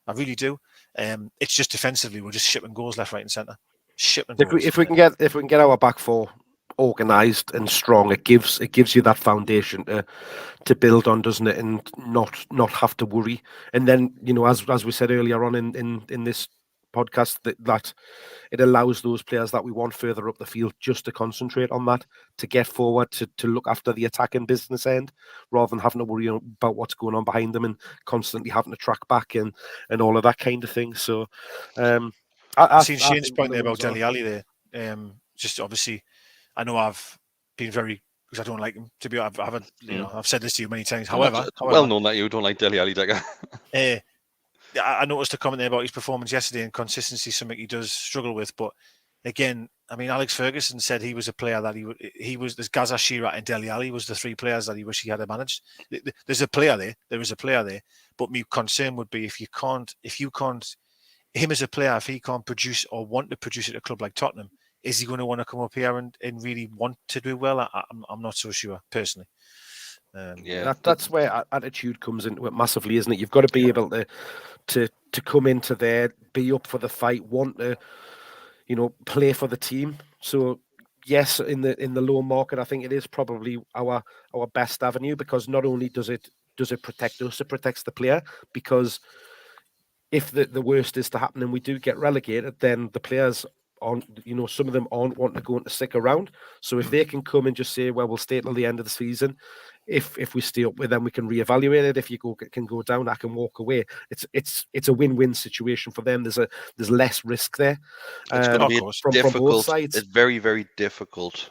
I really do. It's just defensively, we're just shipping goals left, right, and centre. If we can get our back 4 organised and strong, it gives you that foundation to build on, doesn't it? And not have to worry. And then, you know, as we said earlier on in this podcast, that it allows those players that we want further up the field just to concentrate on that, to get forward, to look after the attacking business end, rather than having to worry about what's going on behind them and constantly having to track back and all of that kind of thing. So I've seen Shane's point there about Dele Alli there. Just obviously, I know I've been very, because I don't like him, to be honest. I've said this to you many times. However, well known that you don't like Dele Alli, Decker. I noticed a comment there about his performance yesterday, and consistency, something he does struggle with. But again, I mean, Alex Ferguson said he was a player that he was. There's Gaza, Shearer, and Dele Alli was the 3 players that he wish he had managed. There's a player there. There is a player there. But my concern would be if you can't, him as a player, if he can't produce or want to produce at a club like Tottenham, is he going to want to come up here and really want to do well? I'm not so sure personally. That's where attitude comes into it massively, isn't it? You've got to be able to come into there, be up for the fight, want to, you know, play for the team. So yes, in the low market, I think it is probably our best avenue, because not only does it protect us, it protects the player, because if the worst is to happen and we do get relegated, then the players some of them aren't wanting to go and stick around. So if they can come and just say, well, we'll stay till the end of the season. If we stay up with them, we can reevaluate it. If you can go down, I can walk away. It's a win-win situation for them. There's less risk there. It's going to be from both sides. It's very, very difficult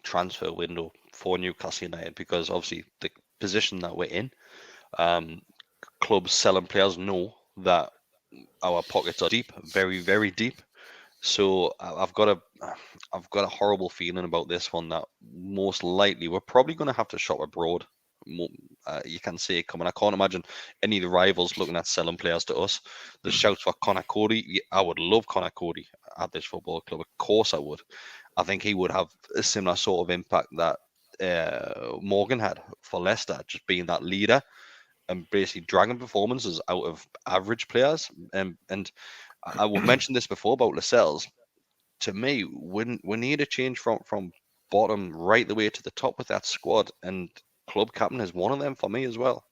transfer window for Newcastle United, because obviously the position that we're in, clubs selling players know that our pockets are deep, very, very deep. So I've got a horrible feeling about this one, that most likely we're probably going to have to shop abroad. You can see it coming. I can't imagine any of the rivals looking at selling players to us. The shouts for Conor Cody. I would love Conor Cody at this football club. Of course I would. I think he would have a similar sort of impact that Morgan had for Leicester, just being that leader and basically dragging performances out of average players. And I will mention this before about Lascelles. To me, we need a change from bottom right the way to the top with that squad, and club captain is one of them for me as well.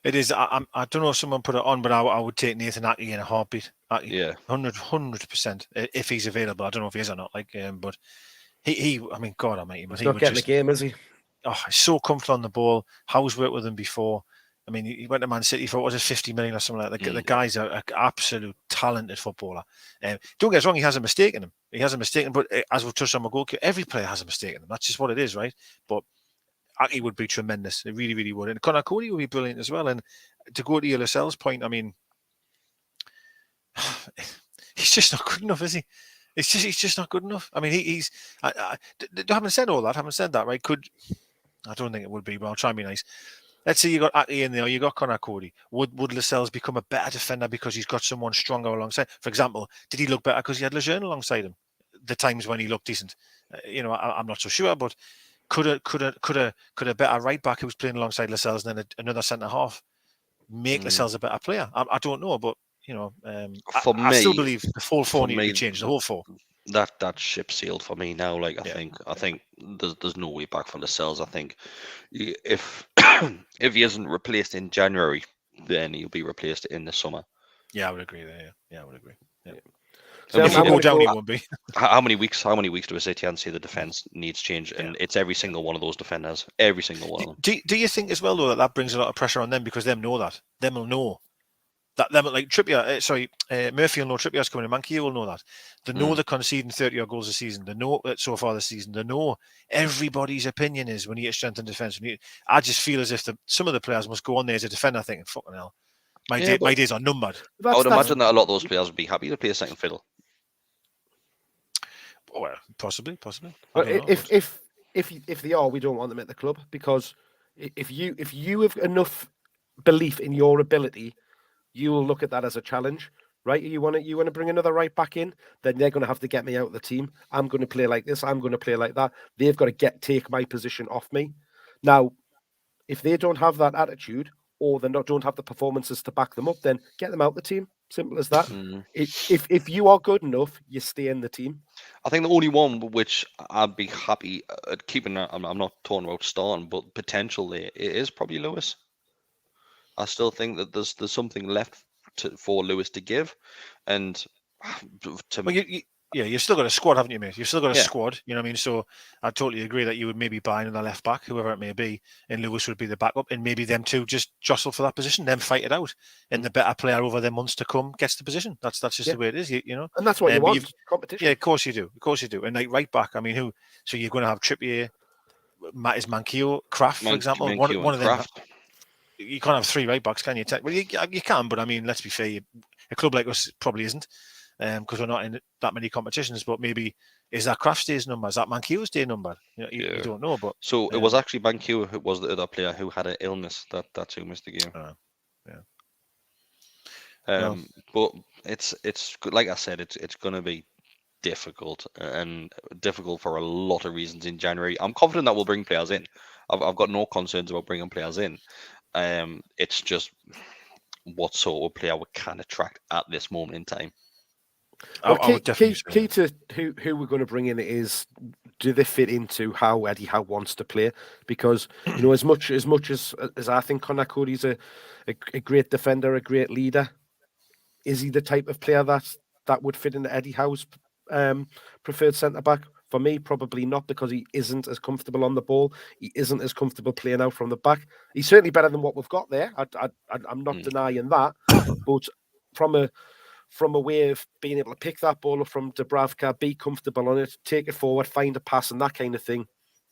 It is. I don't know if someone put it on, but I would take Nathan Ackey in a heartbeat. Yeah, 100% if he's available. I don't know if he is or not. But he. I mean, God Almighty, he's not getting the game, is he? Oh, he's so comfortable on the ball. How's worked with him before? I mean, he went to Man City for, what was it, 50 million or something like that. The guy's an absolute talented footballer. Don't get us wrong, he has a mistake in him. But as we've touched on my goalkeeper, every player has a mistake in him. That's just what it is, right? But Aki would be tremendous. It really, really would. And Conor Cody would be brilliant as well. And to go to your Lascelles point, I mean, he's just not good enough, is he? He's just not good enough. I mean, I haven't said all that. Haven't said that, right? I don't think it would be, but I'll try and be nice. Let's say you got Aki in there, you got Conor Cody. Would Lascelles become a better defender because he's got someone stronger alongside? For example, did he look better because he had Lejeune alongside him? The times when he looked decent, I'm not so sure. But could a better right back who was playing alongside Lascelles and then another centre half make Lascelles a better player? I don't know, but I still believe the full 4 need to be changed. The whole 4. That ship sailed for me now. I think there's no way back for Lascelles. I think if he isn't replaced in January, then he'll be replaced in the summer. Yeah, I would agree there. Yeah, I would agree. Yeah. So if we go down, he won't be. How many weeks do we sit here and say the defence needs change? And it's every single one of those defenders. Every single one of them. Do you think as well, though, that brings a lot of pressure on them, because them know that? Them will know that them like Trippier, Murphy will know Trippier's coming in. Mankey will know that. They know they're conceding 30 goals a season. They know so far this season. They know everybody's opinion is we need to strengthen defence. I just feel as if some of the players must go on there as a defender thinking, fucking hell, my days are numbered. I would imagine that a lot of those players would be happy to play a second fiddle. Well, possibly. But if they are, we don't want them at the club, because if you have enough belief in your ability, you will look at that as a challenge, right? You want to bring another right back in, then they're going to have to get me out of the team. I'm going to play like this. I'm going to play like that. They've got to take my position off me. Now, if they don't have that attitude, or they don't have the performances to back them up, then get them out of the team. Simple as that. If you are good enough, you stay in the team. I think the only one which I'd be happy at keeping, I'm not talking about starting, but potential there, it is probably Lewis. I still think that there's something left for Lewis to give, and you've still got a squad, haven't you, mate? You've still got a squad, you know what I mean? So I totally agree that you would maybe buy another left back, whoever it may be, and Lewis would be the backup, and maybe them two just jostle for that position, then fight it out, and the better player over the months to come gets the position. That's just the way it is, you know. And that's what you want, competition. Yeah, of course you do. And like right back, I mean, so you're going to have Trippier, is Manquillo, Kraft, for example, one of them. You can't have three right backs, can you? Well, you can, but I mean, let's be fair. A club like us probably isn't, because we're not in that many competitions. But maybe is that Kraft's day's number? Is that Manquillo's day number? You don't know. But so it was actually Manquillo who was the other player who had an illness that who missed the game. But it's like I said, it's going to be difficult for a lot of reasons in January. I'm confident that we'll bring players in. I've got no concerns about bringing players in. It's just what sort of player we can attract at this moment in time. Key to who we're going to bring in is, do they fit into how Eddie Howe wants to play? Because as much as I think Conor Cody's a great defender, a great leader, is he the type of player that would fit into Eddie Howe's preferred centre back? For me, probably not, because he isn't as comfortable on the ball. He isn't as comfortable playing out from the back. He's certainly better than what we've got there. I'm not denying that. But from a way of being able to pick that ball up from Dubravka, be comfortable on it, take it forward, find a pass, and that kind of thing,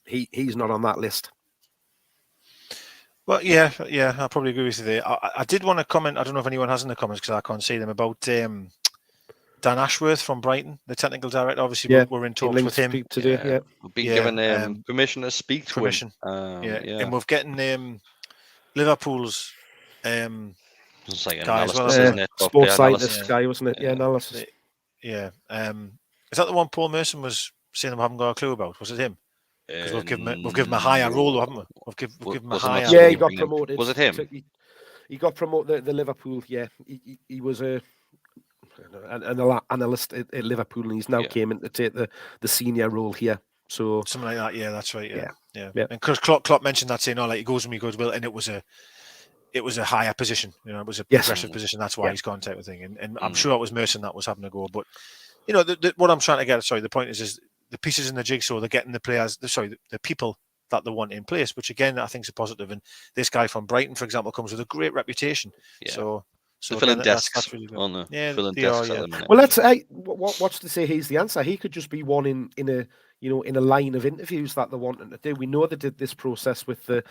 he's not on that list. Well, yeah, I probably agree with you there. I did want to comment. I don't know if anyone has in the comments, because I can't see them, about Dan Ashworth from Brighton, the technical director. Obviously, we're in talks with him today. We've been given permission to speak to him. And we've getting Liverpool's it's like guy analysis, as well, isn't it? Sports scientist guy, wasn't it? Yeah, analysis. Yeah. Is that the one Paul Merson was saying I haven't got a clue about? Was it him? Because we've given him a higher role, haven't we? We've given him a higher. Yeah, he got promoted. Was it him? He got promoted. The Liverpool. Yeah, he was an analyst at Liverpool, and he's now came in to take the senior role here. So something like that. Yeah, that's right. Yeah. And because Klopp mentioned that, saying, like, he goes when he goes well, and it was a higher position. It was a progressive position. That's why he's gone, type of thing. And I'm sure it was Merson that was having a go. But what I'm trying to get. Sorry, the point is the pieces in the jigsaw. They're getting the players. The people that they want in place, which again I think is a positive. And this guy from Brighton, for example, comes with a great reputation. Yeah. So filling desks really good. on the filling desks at the minute. Well, let's what's to say he's the answer. He could just be one in a line of interviews that they're wanting to do. We know they did this process with the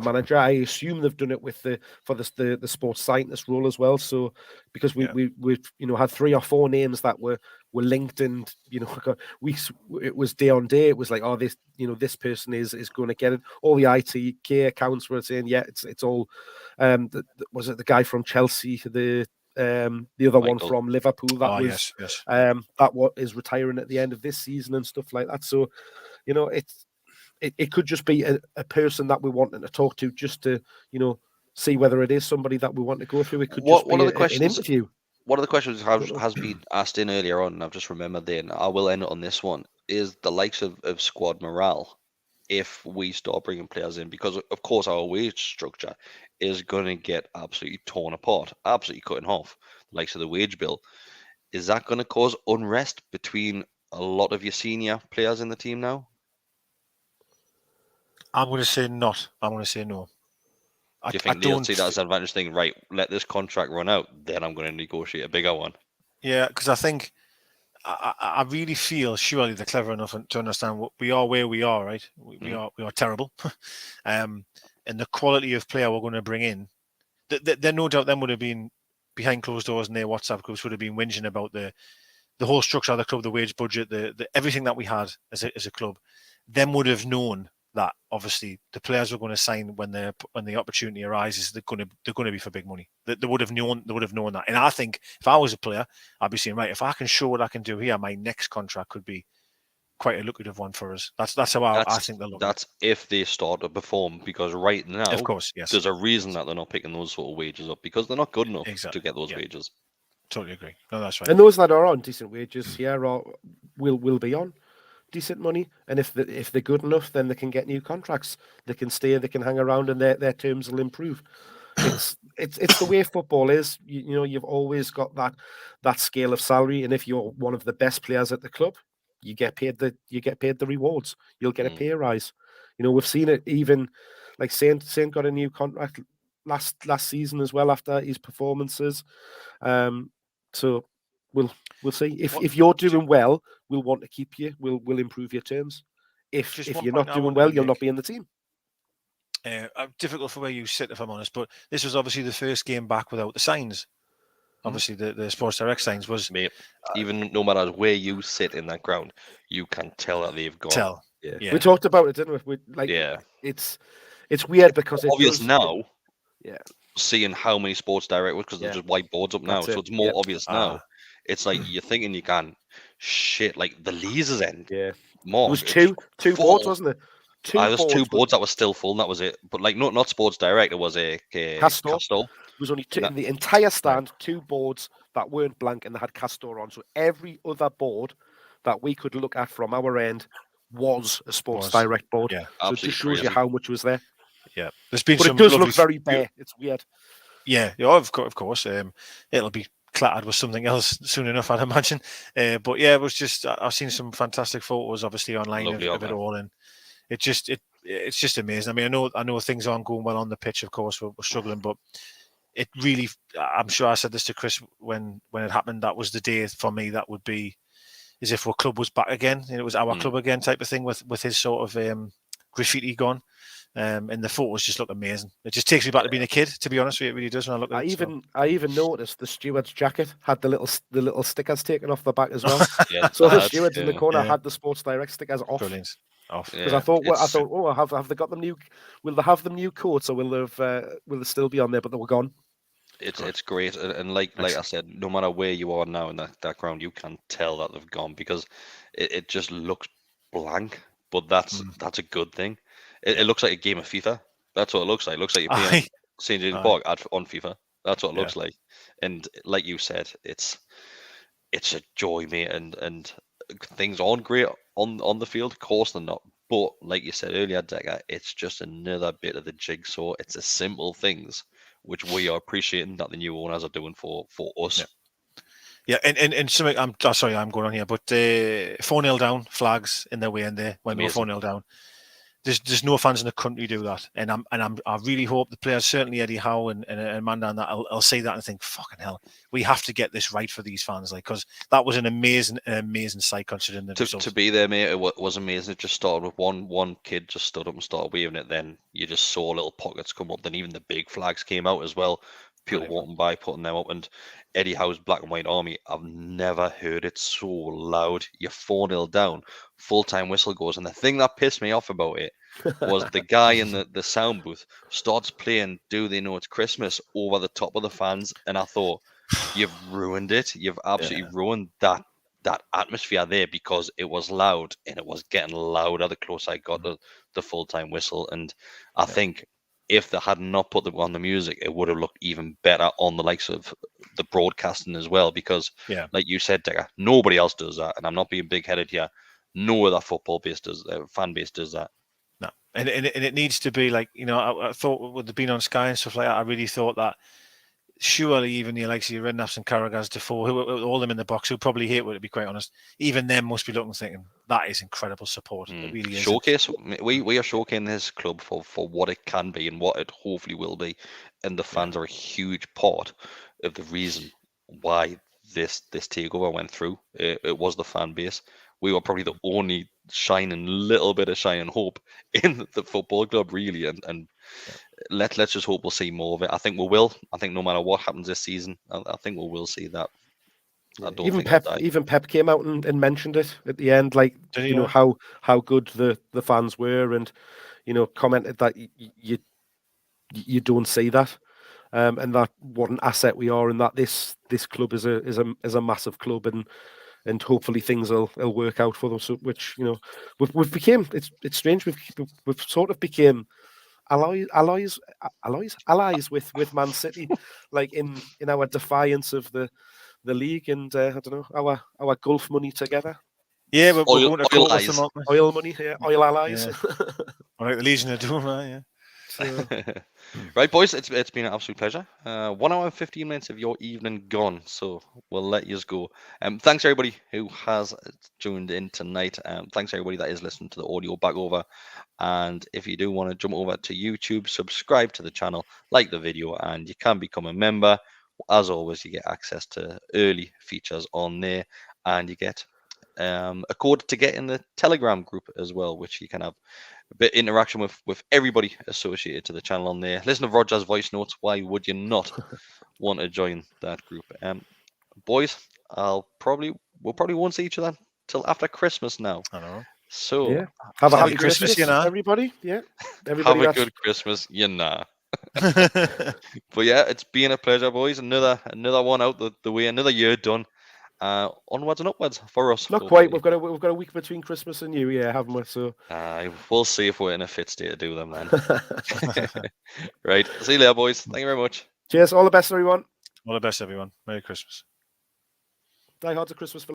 manager. I assume they've done it for the sports scientist role as well. So because we've had 3 or 4 names that were linked, and it was day on day. It was like, oh, this person is going to get it. All the ITK accounts were saying, yeah, it's all. Was it the guy from Chelsea? The other one from Liverpool that that is retiring at the end of this season and stuff like that. So, it could just be a person that we wanting to talk to, just to see whether it is somebody that we want to go through. It could just be an interview. One of the questions has been asked in earlier on, and I've just remembered then, I will end it on this one, is the likes of squad morale if we start bringing players in, because of course our wage structure is going to get absolutely torn apart, absolutely cut in half, the likes of the wage bill. Is that going to cause unrest between a lot of your senior players in the team now? I'm going to say not. I'm going to say no. Do you think they'll see that as an advantage thing? Right, let this contract run out, then I'm going to negotiate a bigger one. Yeah, because I think I really feel surely they're clever enough to understand we are where we are, right? We are terrible, and the quality of player we're going to bring in. There no doubt them would have been behind closed doors in their WhatsApp groups would have been whinging about the whole structure of the club, the wage budget, the everything that we had as a club. Them would have known that obviously the players were going to sign when the opportunity arises. They're going to be for big money. They would have known that. And I think if I was a player, I'd be saying, right, if I can show what I can do here, my next contract could be quite a lucrative one for us. That's how I think they'll look. That's if they start to perform, because right now, of course, yes, there's a reason that they're not picking those sort of wages up, because they're not good enough to get those wages. Totally agree. No, that's right. And those that are on decent wages, will be on decent money. And if they're good enough, then they can get new contracts. They can stay, they can hang around, and their terms will improve. It's the way football is. You've always got that scale of salary, and if you're one of the best players at the club, you get paid the rewards. You'll get a pay rise. We've seen it even like Saint got a new contract last season as well after his performances. So we'll see. If you're doing well, we'll want to keep you. We'll improve your terms. If you're not doing well, you'll not be in the team. Difficult for where you sit, if I'm honest. But this was obviously the first game back without the signs. Obviously, the Sports Direct signs was. Mate, even no matter where you sit in that ground, you can tell that they've gone. Yeah. We talked about it, didn't we? It's weird because it's obvious now. Yeah. Seeing how many Sports Direct was, because there's just whiteboards up now, so it's more obvious now. It's like you're thinking you can shit like the Leazer's end. Yeah. More. It was two boards, wasn't it? There was two boards that were still full, and that was it. But like not Sports Direct, it was a Castor. There was only two in the entire stand, two boards that weren't blank and they had Castor on. So every other board that we could look at from our end was a Sports Direct board. Yeah. So it just shows you how much was there. Yeah. There's been but some it does look very bare. It's weird. Yeah, of course. It'll be clattered with something else soon enough, I'd imagine. But yeah, it was just I've seen some fantastic photos, obviously online of it all, and it's just amazing. I mean, I know things aren't going well on the pitch. Of course, we're struggling, but it really. I'm sure I said this to Chris when it happened. That was the day for me. That would be as if our club was back again, and it was our club again type of thing with his sort of graffiti gone. And the photos just look amazing. It just takes me back to being a kid, to be honest with you. It really does when I look at it. I even noticed the steward's jacket had the little stickers taken off the back as well. So the stewards in the corner had the Sports Direct stickers off. Brilliant. Off. Because I thought, have they got them new? Will they have them new coats, or will they still be on there? But they were gone. It's great, and like I said, no matter where you are now in that ground, you can tell that they've gone, because it just looks blank. But that's a good thing. It looks like a game of FIFA. That's what it looks like. It looks like you're playing St. James Park on FIFA. That's what it looks like. And like you said, it's a joy, mate. And things aren't great on the field. Of course they're not. But like you said earlier, Decker, it's just another bit of the jigsaw. It's the simple things which we are appreciating that the new owners are doing for us. Yeah, and something. I'm going on here, but 4-0 down, flags in their way in there when we're 4-0 down. There's no fans in the country do that, and I really hope the players, certainly Eddie Howe and Mandan, that I'll say that and think, fucking hell, we have to get this right for these fans, like, because that was an amazing sight considering the results. To be there, mate, it was amazing. It just started with one kid just stood up and started waving it. Then you just saw little pockets come up. Then even the big flags came out as well. People walking by, putting them up, and Eddie Howe's Black and White Army. I've never heard it so loud. You're 4-0 down, full-time whistle goes, and the thing that pissed me off about it was the guy in the sound booth starts playing "Do They Know It's Christmas" over the top of the fans, and I thought, you've ruined it. You've absolutely ruined that atmosphere there, because it was loud, and it was getting louder the closer I got to the full-time whistle, and I think, if they had not put on the music, it would have looked even better on the likes of the broadcasting as well. Because, like you said, Decker, nobody else does that. And I'm not being big-headed here. No other fan base does that. No, and it needs to be like, I thought with the being on Sky and stuff like that, I really thought that surely even your likes of your Redknapp's and Carragher's, Defoe, who all them in the box, who probably hate it, to be quite honest, even them must be looking thinking, that is incredible support. It really is. Showcase. We are showcasing this club for what it can be and what it hopefully will be. And the fans are a huge part of the reason why this takeover went through. It was the fan base. We were probably the only little bit of shining hope in the football club, really. And let's just hope we'll see more of it. I think we will. I think no matter what happens this season, I think we will see that. Even Pep came out and mentioned it at the end, like how good the fans were, and commented that you don't see that, and that what an asset we are, and that this club is a massive club, and hopefully things will work out for them. So, which we've became, it's strange, we've sort of became allies with Man City, like in our defiance of the league, and I don't know, our Gulf money together. Yeah, we're going to court with them, oil money here, oil allies. Like the Legion of Doom, yeah. So. Right, boys, it's been an absolute pleasure. 1 hour and 15 minutes of your evening gone, so we'll let you go. Thanks everybody who has tuned in tonight. Thanks everybody that is listening to the audio back over. And if you do want to jump over to YouTube, subscribe to the channel, like the video, and you can become a member. As always, you get access to early features on there, and you get a code to get in the Telegram group as well, which you can have a bit of interaction with everybody associated to the channel on there. Listen to Roger's voice notes. Why would you not want to join that group? Boys, we'll probably won't see each other till after Christmas now. I know. So yeah. Have a happy Christmas, everybody. Yeah, everybody. Have a good Christmas, But yeah, it's been a pleasure, boys. Another one out the way. Another year done. Onwards and upwards for us. Not quite. We've got a week between Christmas and New Year, haven't we? So we'll see if we're in a fit state to do them then. Right. See you later, boys. Thank you very much. Cheers. All the best, everyone. All the best, everyone. Merry Christmas. Die Hard to Christmas.